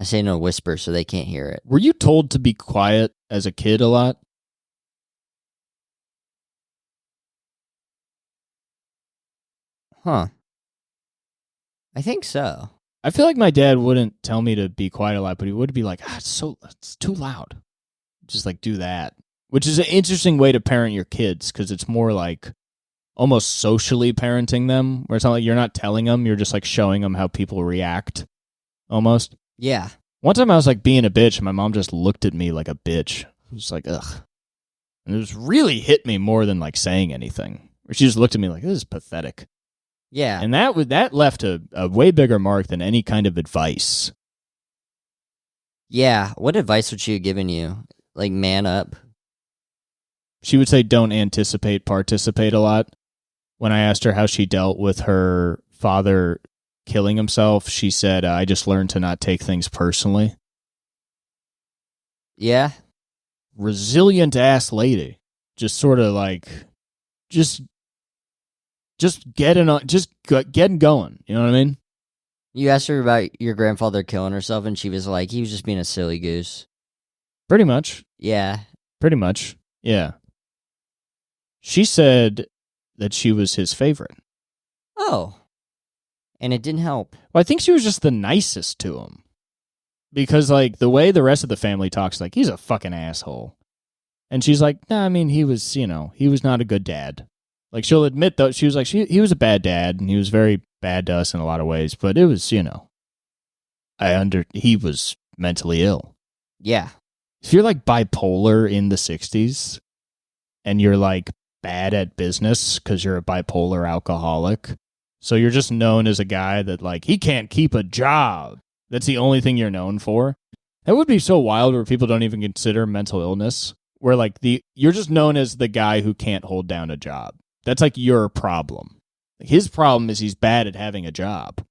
I say no whisper so they can't hear it. Were you told to be quiet as a kid a lot? Huh. I think so. I feel like my dad wouldn't tell me to be quiet a lot, but he would be like, it's too loud. Just like do that. Which is an interesting way to parent your kids because it's more like almost socially parenting them, where it's not like you're not telling them, you're just like showing them how people react almost. Yeah. One time I was like being a bitch and my mom just looked at me like a bitch. It was like, ugh. And it was really hit me more than like saying anything. Or she just looked at me like, this is pathetic. Yeah. And that left a way bigger mark than any kind of advice. Yeah. What advice would she have given you? Like, man up? She would say, don't anticipate, participate a lot. When I asked her how she dealt with her father killing himself, she said, I just learned to not take things personally. Yeah. Resilient ass lady. Just sort of like, just getting going. You know what I mean? You asked her about your grandfather killing herself, and she was like, he was just being a silly goose. Pretty much. Yeah. Pretty much. Yeah. She said that she was his favorite. Oh. And it didn't help. Well, I think she was just the nicest to him. Because, like, the way the rest of the family talks, like, he's a fucking asshole. And she's like, nah, I mean, he was not a good dad. Like, she'll admit, though, she was like, he was a bad dad, and he was very bad to us in a lot of ways, but it was, he was mentally ill. Yeah. If you're, like, bipolar in the 60s, and you're, like, bad at business because you're a bipolar alcoholic, so you're just known as a guy that, like, he can't keep a job. That's the only thing you're known for. That would be so wild where people don't even consider mental illness, where, like, you're just known as the guy who can't hold down a job. That's, like, your problem. His problem is he's bad at having a job.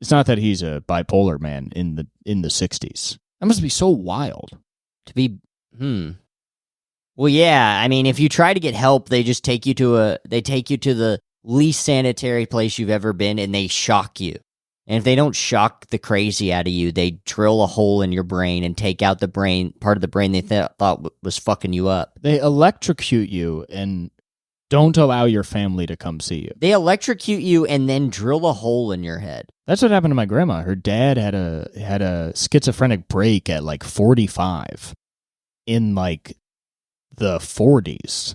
It's not that he's a bipolar man in the 60s. That must be so wild. To be, Well, yeah, I mean, if you try to get help, they just take you to the least sanitary place you've ever been, and they shock you. And if they don't shock the crazy out of you, they drill a hole in your brain and take out the part of the brain they thought was fucking you up. They electrocute you and don't allow your family to come see you. They electrocute you and then drill a hole in your head. That's what happened to my grandma. Her dad had a schizophrenic break at like 45 in like the 40s.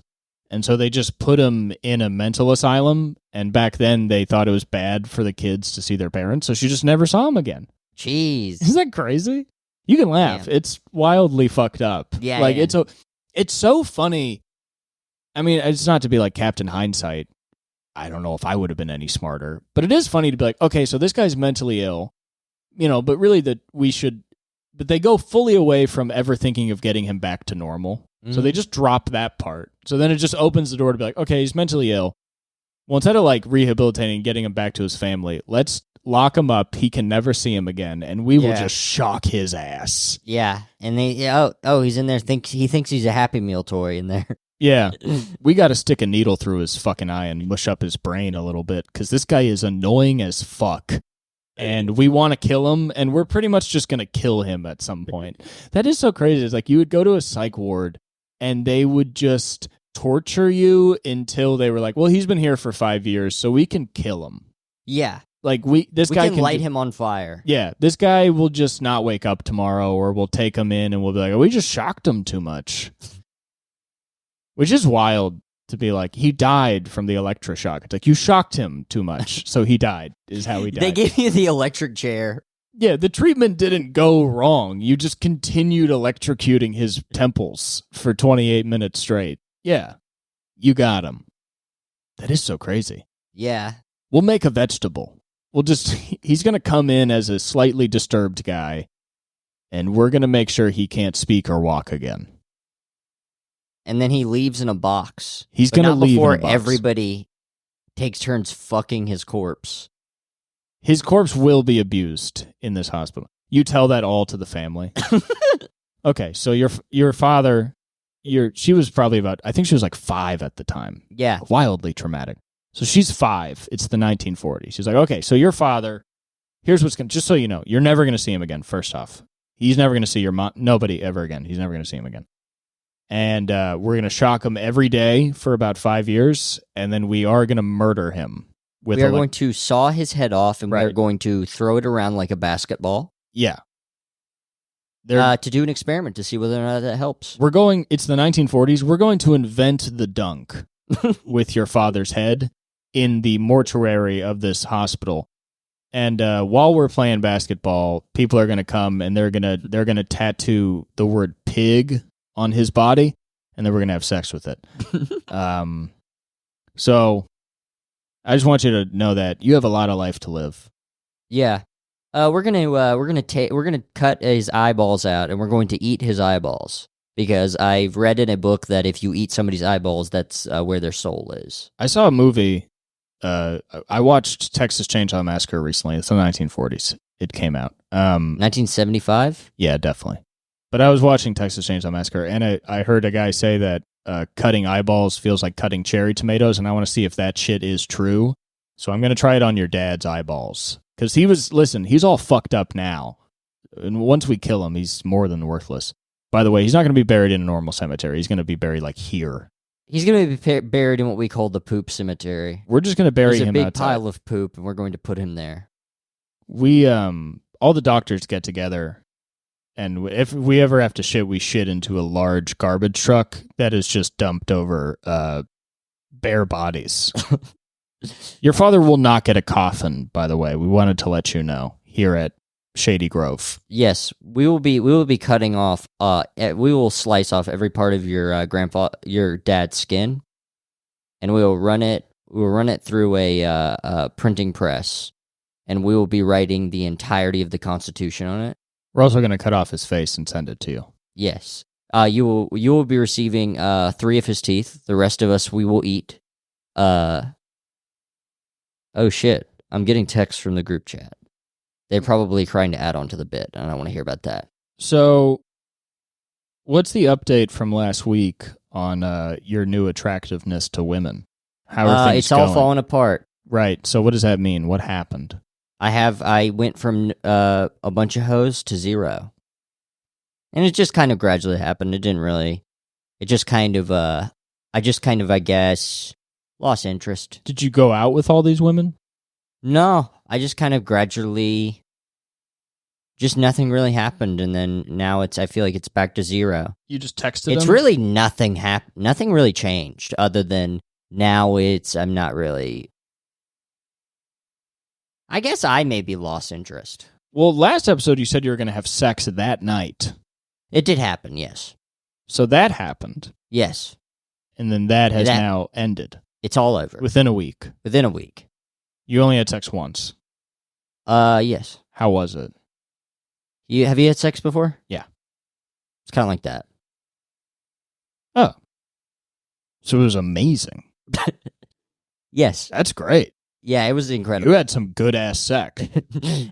And so they just put him in a mental asylum, and back then they thought it was bad for the kids to see their parents, so she just never saw him again. Jeez. Isn't that crazy? You can laugh. Damn. It's wildly fucked up. Yeah. Like, yeah. it's so funny. I mean, it's not to be like Captain Hindsight. I don't know if I would have been any smarter, but it is funny to be like, okay, so this guy's mentally ill, but really but they go fully away from ever thinking of getting him back to normal. Mm-hmm. So they just drop that part. So then it just opens the door to be like, okay, he's mentally ill. Well, instead of like rehabilitating and getting him back to his family, let's lock him up. He can never see him again, and we will just shock his ass. Yeah, and he's in there. He thinks he's a Happy Meal toy in there. Yeah, we got to stick a needle through his fucking eye and mush up his brain a little bit, because this guy is annoying as fuck. And we want to kill him, and we're pretty much just going to kill him at some point. That is so crazy. It's like you would go to a psych ward, and they would just torture you until they were like, well, he's been here for 5 years, so we can kill him. Yeah. Like, we guy can light him on fire. Yeah, this guy will just not wake up tomorrow, or we'll take him in, and we'll be like, oh, we just shocked him too much. Which is wild to be like, he died from the electroshock. It's like, you shocked him too much, so he died, is how he died. They gave you the electric chair. Yeah, the treatment didn't go wrong. You just continued electrocuting his temples for 28 minutes straight. Yeah, you got him. That is so crazy. Yeah. We'll make a vegetable. He's going to come in as a slightly disturbed guy, and we're going to make sure he can't speak or walk again. And then he leaves in a box. He's going to leave before in a box. Everybody takes turns fucking his corpse. His corpse will be abused in this hospital. You tell that all to the family. Okay, so your father, she was probably I think she was like 5 at the time. Yeah. Wildly traumatic. So she's 5. It's the 1940s. She's like, okay, so your father, here's what's going to, just so you know, you're never going to see him again, first off. He's never going to see your mom, nobody ever again. He's never going to see him again. And we're going to shock him every day for about 5 years, and then we are going to murder him. We are going to saw his head off, and we're going to throw it around like a basketball. Yeah. To do an experiment to see whether or not that helps. It's the 1940s. We're going to invent the dunk with your father's head in the mortuary of this hospital. And while we're playing basketball, people are going to come, and they're going to tattoo the word pig on his body, and then we're going to have sex with it. So I just want you to know that you have a lot of life to live. Yeah. We're gonna cut his eyeballs out, and we're going to eat his eyeballs because I've read in a book that if you eat somebody's eyeballs, that's where their soul is. I saw a movie. I watched Texas Chainsaw Massacre recently. It's in the 1940s. It came out. 1975. Yeah, definitely. But I was watching Texas Chainsaw Massacre, and I heard a guy say that cutting eyeballs feels like cutting cherry tomatoes, and I want to see if that shit is true. So I'm going to try it on your dad's eyeballs. Because he's all fucked up now. And once we kill him, he's more than worthless. By the way, he's not going to be buried in a normal cemetery. He's going to be buried like here. He's going to be buried in what we call the poop cemetery. We're just going to bury him outside. There's a big pile of poop, and we're going to put him there. We, all the doctors get together, and if we ever have to shit, we shit into a large garbage truck that is just dumped over bare bodies. Your father will not get a coffin, by the way. We wanted to let you know here at Shady Grove. Yes, we will be cutting off. We will slice off every part of your dad's skin, and we will run it. We will run it through a printing press, and we will be writing the entirety of the Constitution on it. We're also going to cut off his face and send it to you. Yes, you will be receiving 3 of his teeth. The rest of us we will eat. Oh shit! I'm getting texts from the group chat. They're probably trying to add on to the bit, and I don't want to hear about that. So, what's the update from last week on your new attractiveness to women? How are things going? It's all falling apart. Right. So, what does that mean? What happened? I went from a bunch of hoes to 0, and it just kind of gradually happened. It didn't really. It just kind of. I guess, lost interest. Did you go out with all these women? No, I just kind of gradually, just nothing really happened, and then now I feel like it's back to 0. You just texted It's them? really nothing nothing really changed, other than now I'm not really, I guess I maybe lost interest. Well, last episode you said you were going to have sex that night. It did happen, yes. So that happened. Yes. And then that has now ended. It's all over. Within a week. Within a week. You only had sex once. Yes. How was it? Have you had sex before? Yeah. It's kind of like that. Oh. So it was amazing. Yes. That's great. Yeah, it was incredible. You had some good-ass sex.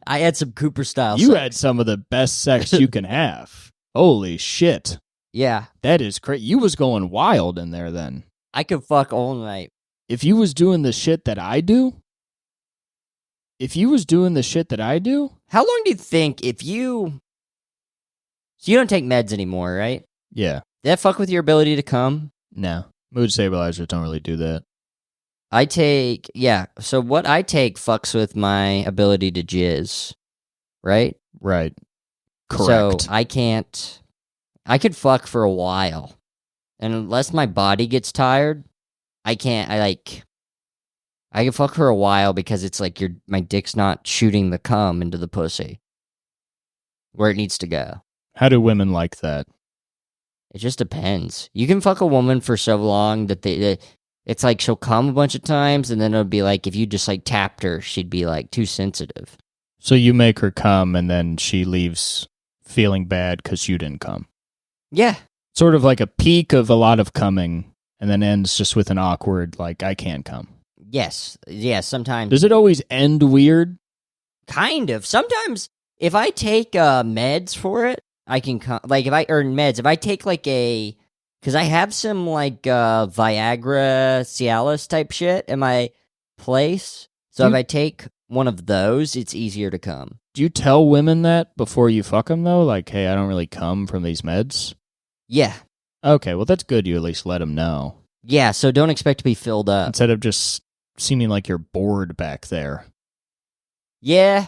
I had some Cooper-style You sex. had some of the best sex you can have. Holy shit. Yeah. That is crazy. You was going wild in there then. I could fuck all night. If you was doing the shit that I do... How long do you think So you don't take meds anymore, right? Yeah. Did that fuck with your ability to come? No. Mood stabilizers don't really do that. So what I take fucks with my ability to jizz, right? Right. Correct. So I could fuck for a while. And unless my body gets tired, I can fuck for a while because it's like my dick's not shooting the cum into the pussy where it needs to go. How do women like that? It just depends. You can fuck a woman for so long that it's like she'll come a bunch of times, and then it'll be like if you just like tapped her, she'd be like too sensitive. So you make her come, and then she leaves feeling bad because you didn't come. Yeah. Sort of like a peak of a lot of coming, and then ends just with an awkward, like, I can't come. Yes. Yeah, sometimes. Does it always end weird? Kind of. Sometimes if I take meds for it, I can come. Like if I take because I have some like Viagra, Cialis type shit in my place. So if I take one of those, it's easier to come. Do you tell women that before you fuck them, though? Like, hey, I don't really come from these meds? Yeah. Okay, well, that's good. You at least let them know. Yeah, so don't expect to be filled up. Instead of just seeming like you're bored back there. Yeah.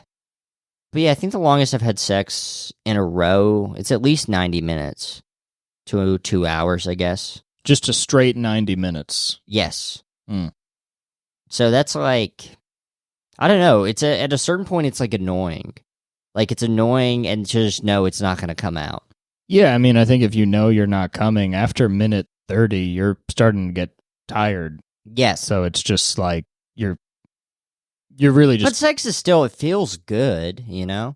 But yeah, I think the longest I've had sex in a row, it's at least 90 minutes to 2 hours, I guess. Just a straight 90 minutes. Yes. So that's like, I don't know. At a certain point, it's like annoying. Like it's annoying and just know it's not going to come out. Yeah, I mean, I think if you know you're not coming, after minute 30, you're starting to get tired. Yes. So it's just like, you're You're really But just sex is still, it feels good, you know?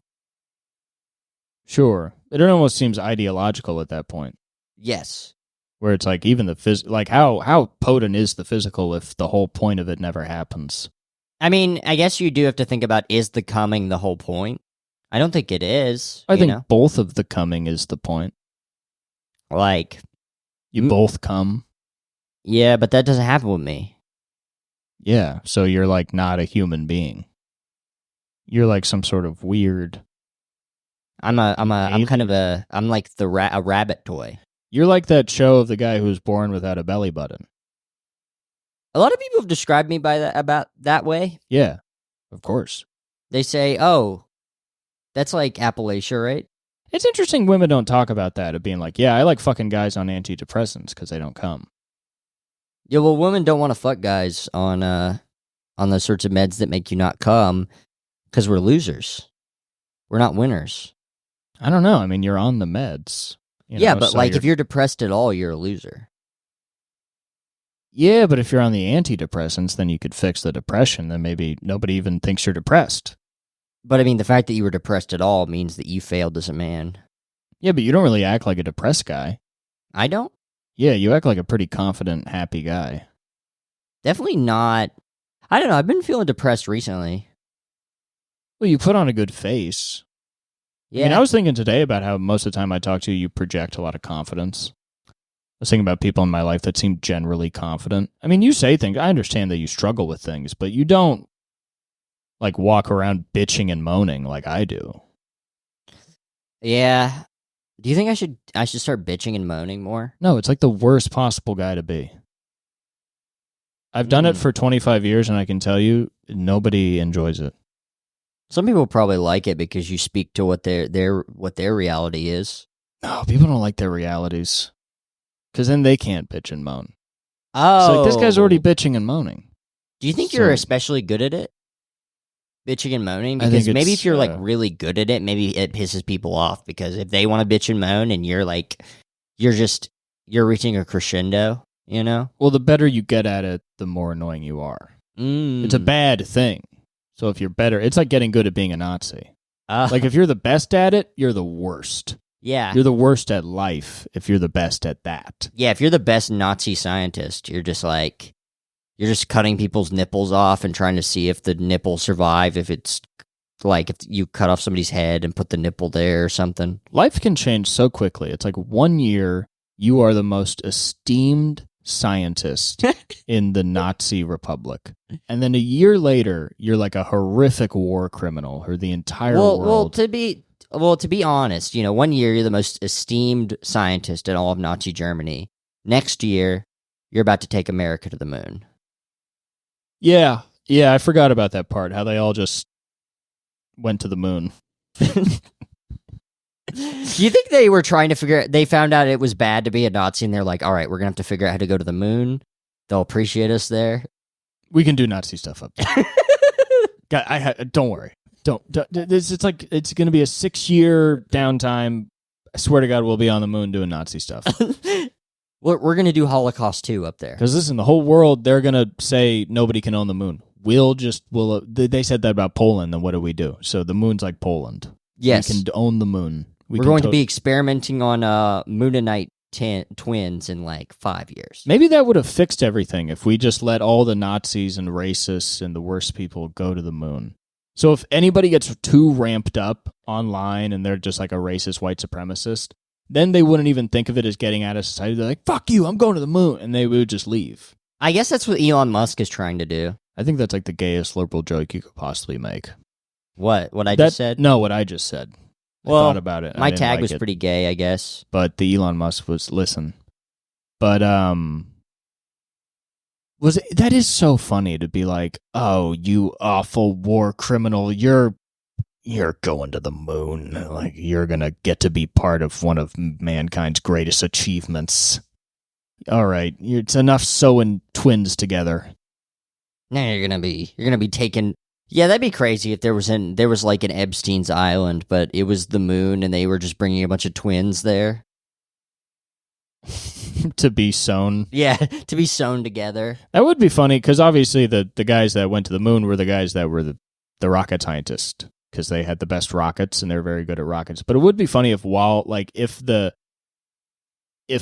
sure. It almost seems ideological at that point, Yes. where it's like even the like how potent is the physical if the whole point of it never happens? I mean, I guess you do have to think about, is the coming the whole point? I don't think it is. I you think know? both of the coming is the point. Like, You both come. yeah, but that doesn't happen with me. Yeah, so you're like not a human being. You're like some sort of weird. I'm kind of I'm like a rabbit toy. You're like that show of the guy who was born without a belly button. A lot of people have described me about that way. Yeah, of course. They say, "Oh, that's like Appalachia, right?" It's interesting women don't talk about that, of being like, yeah, I like fucking guys on antidepressants because they don't come. Yeah, well, women don't want to fuck guys on those sorts of meds that make you not come because we're losers. We're not winners. I don't know. I mean, you're on the meds. Yeah, but like if you're depressed at all, you're a loser. Yeah, but if you're on the antidepressants, then you could fix the depression. Then maybe nobody even thinks you're depressed. But I mean, the fact that you were depressed at all means that you failed as a man. Yeah, but you don't really act like a depressed guy. I don't? Yeah, you act like a pretty confident, happy guy. Definitely not. I don't know. I've been feeling depressed recently. Well, you put on a good face. Yeah. I mean, I was thinking today about how most of the time I talk to you, you project a lot of confidence. I was thinking about people in my life that seem generally confident. I mean, you say things. I understand that you struggle with things, but you don't like walk around bitching and moaning like I do. Yeah. Do you think I should start bitching and moaning more? No, it's like the worst possible guy to be. I've done it for 25 years, and I can tell you, nobody enjoys it. Some people probably like it because you speak to what their reality is. No, people don't like their realities. Because then they can't bitch and moan. Oh. So like, this guy's already bitching and moaning. Do you think you're especially good at it? Bitching and moaning? I Because think maybe it's, if you're like really good at it, maybe it pisses people off. Because if they want to bitch and moan and you're like, you're reaching a crescendo, you know? Well, the better you get at it, the more annoying you are. It's a bad thing. So if you're better, it's like getting good at being a Nazi. Like if you're the best at it, you're the worst. Yeah. You're the worst at life if you're the best at that. Yeah, if you're the best Nazi scientist, you're just cutting people's nipples off and trying to see if the nipple survive, if it's like if you cut off somebody's head and put the nipple there or something. Life can change so quickly. It's like 1 year, you are the most esteemed scientist in the Nazi Republic. And then a year later, you're like a horrific war criminal or the entire world. Well, to be honest, 1 year you're the most esteemed scientist in all of Nazi Germany. Next year, you're about to take America to the moon. Yeah, I forgot about that part, how they all just went to the moon. Do you think they were trying to they found out it was bad to be a Nazi and they're like, all right, we're going to have to figure out how to go to the moon. They'll appreciate us there. We can do Nazi stuff up there. Don't worry. It's like it's going to be a 6-year downtime. I swear to God, we'll be on the moon doing Nazi stuff. We're going to do Holocaust 2 up there. Because listen, the whole world, they're going to say nobody can own the moon. They said that about Poland, then what do? So the moon's like Poland. Yes. We can own the moon. We're going to be experimenting on Moonanite twins in like 5 years. Maybe that would have fixed everything if we just let all the Nazis and racists and the worst people go to the moon. So if anybody gets too ramped up online and they're just like a racist white supremacist, then they wouldn't even think of it as getting out of society. They're like, fuck you, I'm going to the moon. And they would just leave. I guess that's what Elon Musk is trying to do. I think that's like the gayest liberal joke you could possibly make. What I just said? No, what I just said. Well, I thought about it. My tag was pretty gay, I guess. But the Elon Musk was, listen. But, that is so funny to be like, oh, you awful war criminal, you're going to the moon. Like, you're going to get to be part of one of mankind's greatest achievements. All right, it's enough sewing twins together. Now you're gonna be taken. Yeah, that'd be crazy if there was like an Epstein's Island, but it was the moon, and they were just bringing a bunch of twins there. to be sewn. Yeah, to be sewn together. That would be funny, because obviously the guys that went to the moon were the guys that were the rocket scientists, because they had the best rockets and they're very good at rockets. But it would be funny if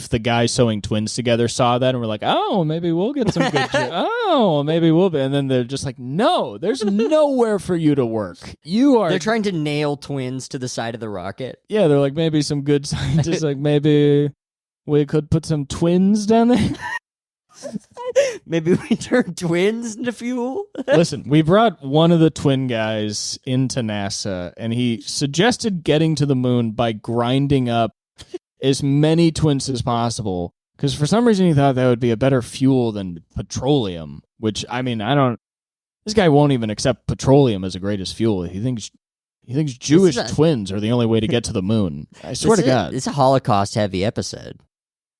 the guys sewing twins together saw that and were like, oh, maybe we'll get some good oh, maybe we'll be. And then they're just like, no, there's nowhere for you to work. They're trying to nail twins to the side of the rocket. Yeah, they're like, maybe some good scientists, like, maybe we could put some twins down there. Maybe we turn twins into fuel. Listen, we brought one of the twin guys into NASA, and he suggested getting to the moon by grinding up as many twins as possible, because for some reason he thought that would be a better fuel than petroleum, which, I mean, this guy won't even accept petroleum as the greatest fuel. He thinks Jewish twins are the only way to get to the moon. I swear to God. It's a Holocaust-heavy episode.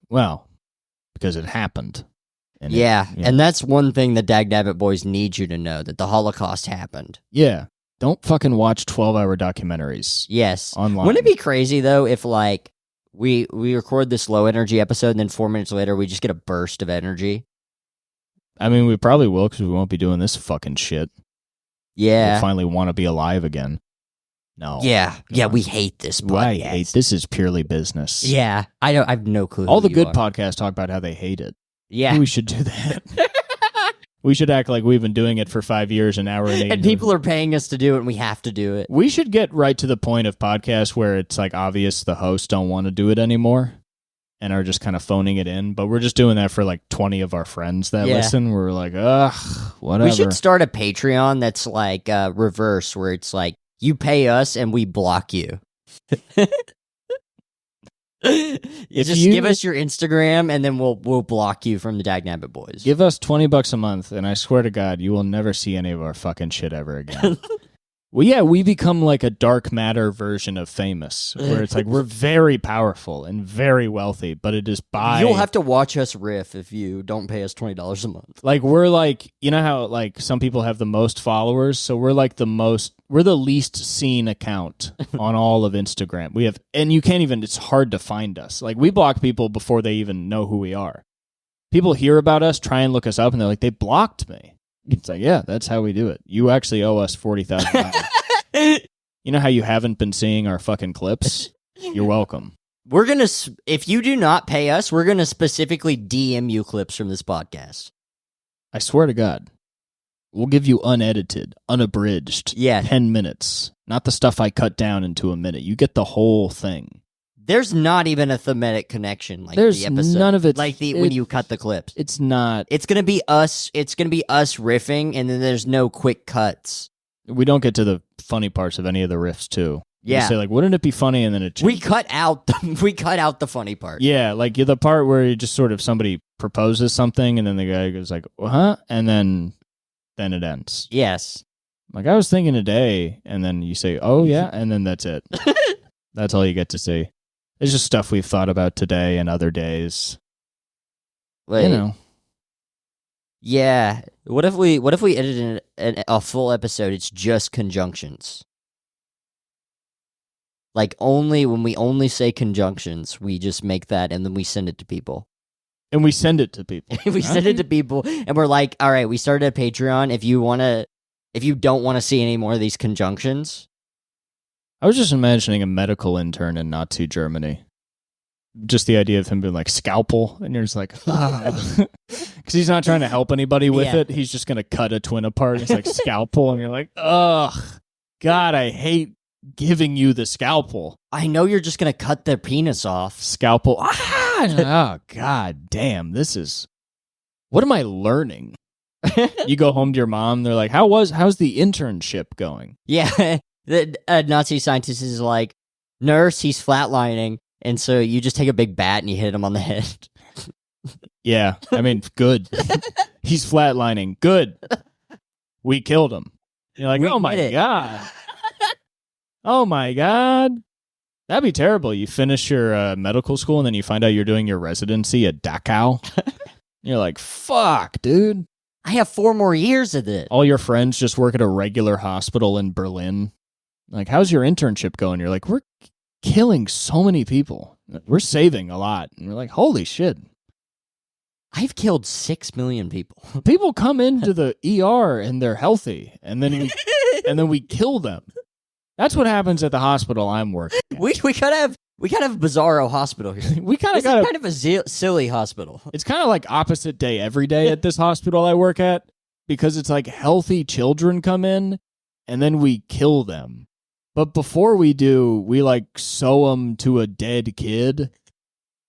Well, because it happened. And and that's one thing the Dagnabbit boys need you to know, that the Holocaust happened. Yeah. Don't fucking watch 12-hour documentaries. Yes. Online. Wouldn't it be crazy, though, if, like, we record this low-energy episode, and then 4 minutes later, we just get a burst of energy? I mean, we probably will, because we won't be doing this fucking shit. Yeah. We'll finally want to be alive again. No. Yeah. Yeah, we hate this podcast. This is purely business. Yeah. I have no clue. All the good podcasts talk about how they hate it. Yeah. We should do that. We should act like we've been doing it for 5 years and now we're in and people are paying us to do it, and we have to do it. We should get right to the point of podcasts where it's like obvious the hosts don't want to do it anymore and are just kind of phoning it in. But we're just doing that for like 20 of our friends that listen. We're like, ugh, whatever. We should start a Patreon that's like reverse, where it's like you pay us and we block you. Give us your Instagram, and then we'll block you from the Dagnabbit boys. Give us $20 a month, and I swear to God, you will never see any of our fucking shit ever again. Well, yeah, we become like a dark matter version of famous, where it's like we're very powerful and very wealthy, but it is by... You'll have to watch us riff if you don't pay us $20 a month. Like, we're like, you know how like some people have the most followers? So we're like we're the least seen account on all of Instagram. We have, and you can't even, it's hard to find us. Like, we block people before they even know who we are. People hear about us, try and look us up, and they're like, they blocked me. It's like, yeah, that's how we do it. You actually owe us $40,000. You know how you haven't been seeing our fucking clips? You're welcome. We're going to, if you do not pay us, we're going to specifically DM you clips from this podcast. I swear to God. We'll give you unedited, unabridged, 10 minutes. Not the stuff I cut down into a minute. You get the whole thing. There's not even a thematic connection like There's the episode. None of it. Like when you cut the clips. It's not. It's going to be us. It's going to be us riffing, and then there's no quick cuts. We don't get to the funny parts of any of the riffs, too. Yeah. You say, like, wouldn't it be funny? And then it changes. We cut out the funny part. Yeah, like the part where you just sort of somebody proposes something, and then the guy goes like, huh? And then it ends. Yes. Like, I was thinking today, and then you say, oh, yeah, and then that's it. That's all you get to see. It's just stuff we've thought about today and other days. Wait. You know. Yeah. What if we edited a full episode, it's just conjunctions? Like, when we only say conjunctions, we just make that, and then we send it to people. And we send it to people. Send it to people, and we're like, all right, we started a Patreon. If you don't want to see any more of these conjunctions. I was just imagining a medical intern in Nazi Germany. Just the idea of him being like, scalpel, and you're just like, because he's not trying to help anybody with it. He's just going to cut a twin apart. It's like, scalpel, and you're like, ugh, God, I hate giving you the scalpel. I know you're just going to cut their penis off. Scalpel. Oh, God damn, what am I learning? You go home to your mom, they're like, how's the internship going? Yeah. The Nazi scientist is like, nurse, he's flatlining, and so you just take a big bat and you hit him on the head. Yeah, I mean, good. He's flatlining. Good. We killed him. You're like, oh my God. Oh my God. That'd be terrible. You finish your medical school and then you find out you're doing your residency at Dachau. You're like, fuck, dude. I have 4 more years of this. All your friends just work at a regular hospital in Berlin. Like, how's your internship going? You're like, we're killing so many people. We're saving a lot. And we're like, holy shit. I've killed 6 million people. People come into the ER and they're healthy, and then we kill them. That's what happens at the hospital I'm working at. We gotta have a bizarro hospital here. We kind of got kind of a silly hospital. It's kind of like opposite day every day at this hospital I work at, because it's like healthy children come in and then we kill them. But before we do, we like sew them to a dead kid.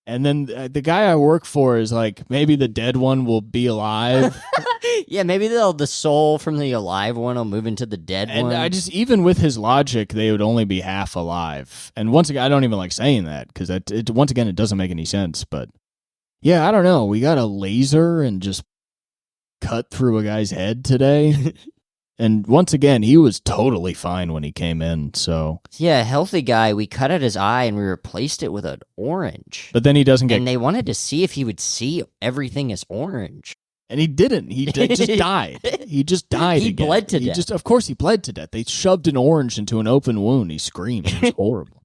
And then the guy I work for is like, maybe the dead one will be alive. Yeah, maybe the soul from the alive one will move into the dead one. And even with his logic, they would only be half alive. And once again, I don't even like saying that, because once again, it doesn't make any sense. But yeah, I don't know. We got a laser and just cut through a guy's head today. And once again, he was totally fine when he came in, so... Yeah, a healthy guy, we cut out his eye and we replaced it with an orange. But then he doesn't get... And they wanted to see if he would see everything as orange. And he didn't. He just died. He just died He again. bled to death. Of course he bled to death. They shoved an orange into an open wound. He screamed. It was horrible.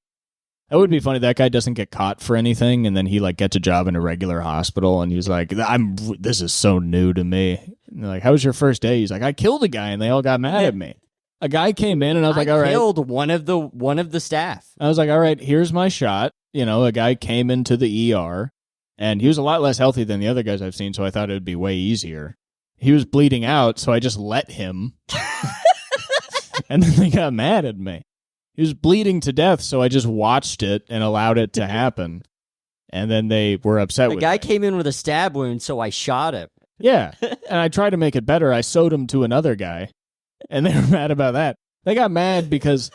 That would be funny. That guy doesn't get caught for anything, and then he like gets a job in a regular hospital, and he's like, this is so new to me. And they're like, how was your first day? He's like, I killed a guy, and they all got mad at me. A guy came in, and I was like, all right. I killed one of the staff. I was like, all right, here's my shot. You know, a guy came into the ER, and he was a lot less healthy than the other guys I've seen, so I thought it would be way easier. He was bleeding out, so I just let him. And then they got mad at me. He was bleeding to death, so I just watched it and allowed it to happen. And then they were upset with me. The guy came in with a stab wound, so I shot him. Yeah, and I tried to make it better. I sewed him to another guy, and they were mad about that. They got mad because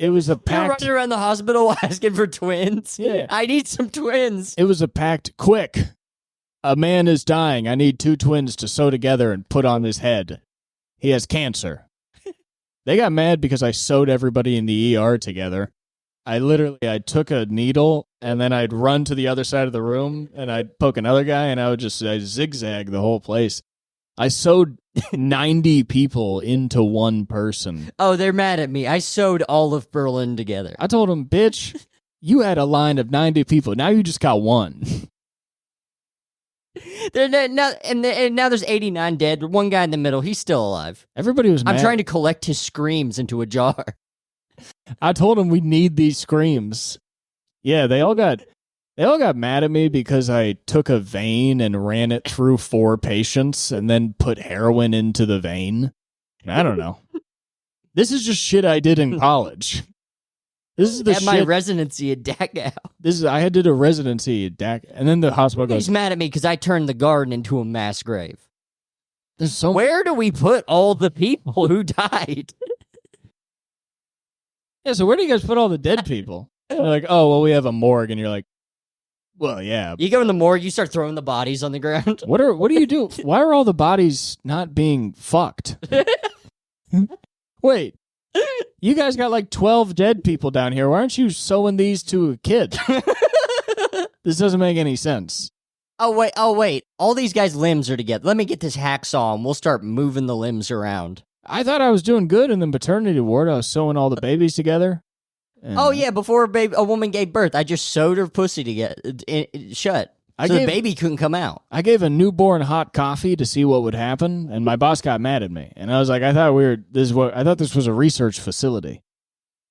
it was a packed... You're running around the hospital asking for twins. Yeah. I need some twins. It was a packed, quick. A man is dying. I need 2 twins to sew together and put on his head. He has cancer. They got mad because I sewed everybody in the ER together. I took a needle, and then I'd run to the other side of the room, and I'd poke another guy, and I zigzag the whole place. I sewed 90 people into one person. Oh, they're mad at me. I sewed all of Berlin together. I told them, bitch, you had a line of 90 people. Now you just got one. Now there's 89 dead. One guy in the middle, he's still alive. Everybody was mad. I'm trying to collect his screams into a jar. I told him we need these screams. Yeah, they all got mad at me because I took a vein and ran it through 4 patients and then put heroin into the vein. I don't know. This is just shit I did in college. This is the my residency at Dagnabbit. I did a residency at Dagnabbit, and then the hospital goes... He's mad at me because I turned the garden into a mass grave. There's Where do we put all the people who died? Yeah, so where do you guys put all the dead people? They're like, oh, well, we have a morgue, and you're like, well, yeah. You go in the morgue, you start throwing the bodies on the ground. What do you do? Why are all the bodies not being fucked? Wait. You guys got like 12 dead people down here. Why aren't you sewing these to a kid? This doesn't make any sense. Oh, wait. All these guys' limbs are together. Let me get this hacksaw and we'll start moving the limbs around. I thought I was doing good in the maternity ward. I was sewing all the babies together. Oh, yeah, before a woman gave birth, I just sewed her pussy together, shut. The baby couldn't come out. I gave a newborn hot coffee to see what would happen, and my boss got mad at me. And I was like, I thought this was a research facility.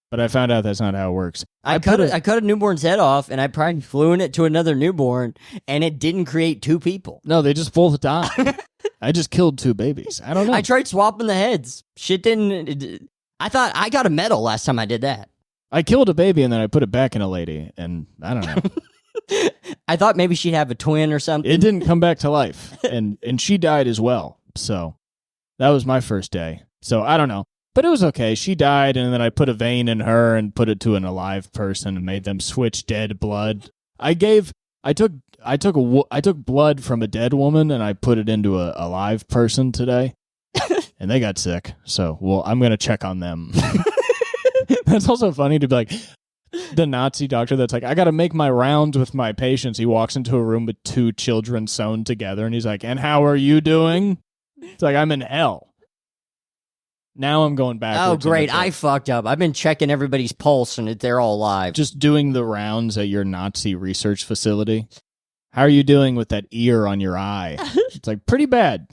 But I found out that's not how it works. I cut a newborn's head off, and I probably flew in it to another newborn, and it didn't create 2 people. No, they just both died. I just killed 2 babies. I don't know. I tried swapping the heads. Shit didn't... I thought I got a medal last time I did that. I killed a baby, and then I put it back in a lady, and I don't know. I thought maybe she'd have a twin or something. It didn't come back to life, and she died as well. So that was my first day. So I don't know, but it was okay. She died, and then I put a vein in her and put it to an alive person and made them switch dead blood. I took blood from a dead woman and I put it into a live person today, and they got sick. So I'm gonna check on them. That's also funny to be like. The Nazi doctor that's like, I got to make my rounds with my patients. He walks into a room with 2 children sewn together, and he's like, and how are you doing? It's like, I'm in hell. Now I'm going backwards. Oh, great. I fucked up. I've been checking everybody's pulse, and they're all alive. Just doing the rounds at your Nazi research facility. How are you doing with that ear on your eye? It's like, pretty bad.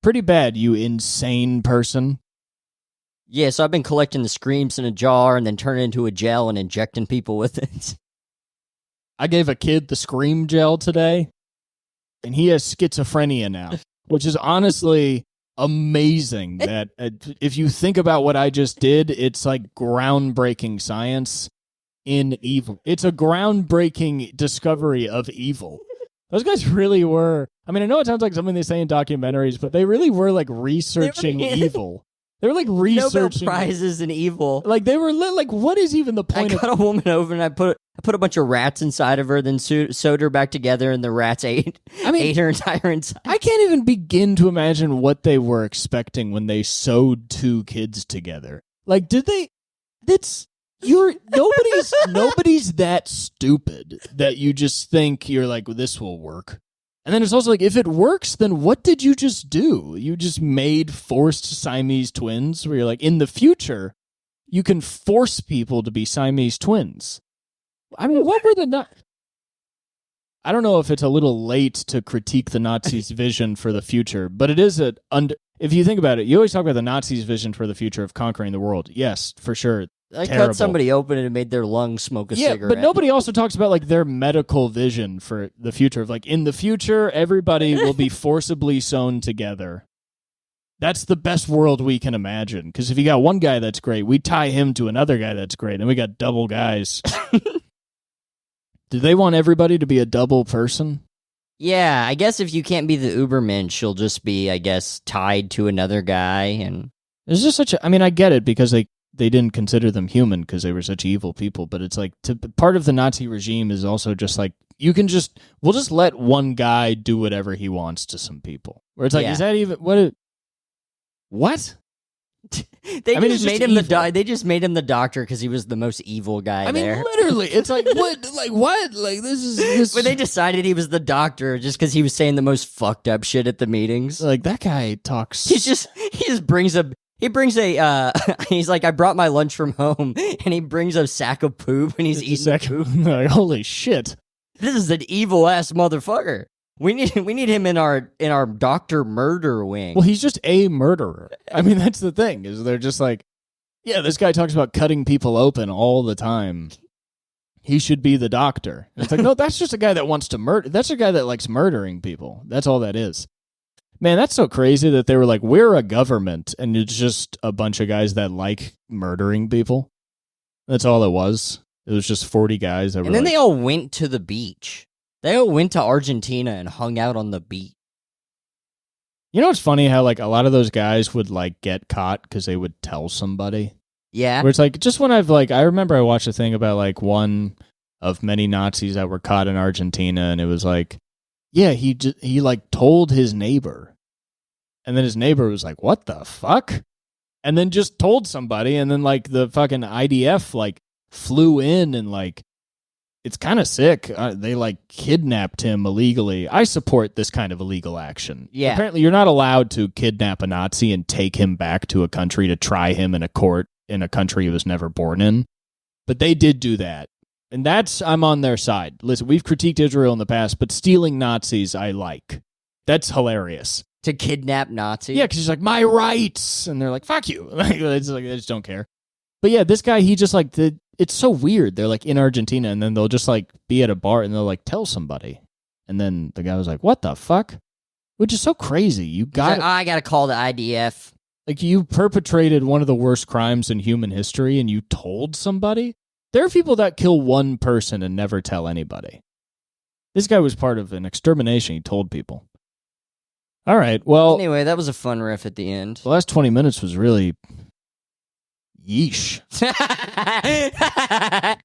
Pretty bad, you insane person. Yeah, so I've been collecting the screams in a jar and then turning it into a gel and injecting people with it. I gave a kid the Scream gel today, and he has schizophrenia now, which is honestly amazing that if you think about what I just did, it's like groundbreaking science in evil. It's a groundbreaking discovery of evil. Those guys really were. I mean, I know it sounds like something they say in documentaries, but they really were like researching evil. They were like researching Nobel Prizes in evil. Like they were like, what is even the point? I got a woman over and I put a bunch of rats inside of her, then sewed her back together, and the rats ate her entire inside. I can't even begin to imagine what they were expecting when they sewed two kids together. Like, did they? Nobody's that stupid that you just think you're like, well, this will work. And then it's also like, if it works, then what did you just do? You just made forced Siamese twins where you're like, in the future, you can force people to be Siamese twins. I mean, what were the I don't know if it's a little late to critique the Nazis' vision for the future, but it is if you think about it, you always talk about the Nazis' vision for the future of conquering the world. Yes, for sure. I cut somebody open and made their lungs smoke a cigarette. But nobody also talks about like their medical vision for the future of like, in the future, everybody will be forcibly sewn together. That's the best world we can imagine. Because if you got one guy that's great, we tie him to another guy that's great, and we got double guys. Do they want everybody to be a double person? Yeah, I guess if you can't be the Ubermensch, you'll just be, I guess, tied to another guy. And there's just I mean, I get it because they didn't consider them human because they were such evil people. But it's like, part of the Nazi regime is also just like, we'll just let one guy do whatever he wants to some people. Where it's like, is that even, what? They just made him they just made him the doctor because he was the most evil guy there. I mean, literally, it's like, what? Like, what? Like, this is... But they decided he was the doctor just because he was saying the most fucked up shit at the meetings. Like, that guy talks... He just brings a... he's like, I brought my lunch from home, and he brings a sack of poop, and he's eating poop. Like, holy shit. This is an evil-ass motherfucker. We need him in our Dr. Murder wing. Well, he's just a murderer. I mean, that's the thing, is they're just like, yeah, this guy talks about cutting people open all the time. He should be the doctor. And it's like, no, that's just a guy that wants to murder. That's a guy that likes murdering people. That's all that is. Man, that's so crazy that they were like, we're a government, and it's just a bunch of guys that like murdering people. That's all it was. It was just 40 guys. And then they all went to the beach. They all went to Argentina and hung out on the beach. You know what's funny? How like a lot of those guys would like get caught because they would tell somebody. Yeah. Where it's like, just when I remember I watched a thing about like one of many Nazis that were caught in Argentina, and it was like, yeah, he like told his neighbor. And then his neighbor was like, what the fuck? And then just told somebody, and then like the fucking IDF like flew in and like, it's kind of sick. They like kidnapped him illegally. I support this kind of illegal action. Yeah. Apparently you're not allowed to kidnap a Nazi and take him back to a country to try him in a court in a country he was never born in. But they did do that. And I'm on their side. Listen, we've critiqued Israel in the past, but stealing Nazis I like. That's hilarious. To kidnap Nazis? Yeah, because he's like, my rights. And they're like, fuck you. Like, I just don't care. But yeah, this guy, he just like, it's so weird. They're like in Argentina, and then they'll just like be at a bar and they'll like tell somebody. And then the guy was like, what the fuck? Which is so crazy. I got to call the IDF. Like, you perpetrated one of the worst crimes in human history and you told somebody? There are people that kill one person and never tell anybody. This guy was part of an extermination. He told people. All right, well... Anyway, that was a fun riff at the end. The last 20 minutes was really... Yeesh. Oh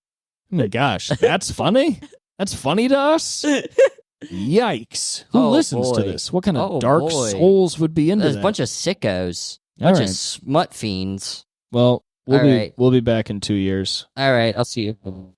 my gosh, that's funny? That's funny to us? Yikes. Who listens to this? What kind of dark souls would be into There's that? A bunch of sickos. A bunch of smut fiends. Well, we'll be back in 2 years. All right, I'll see you.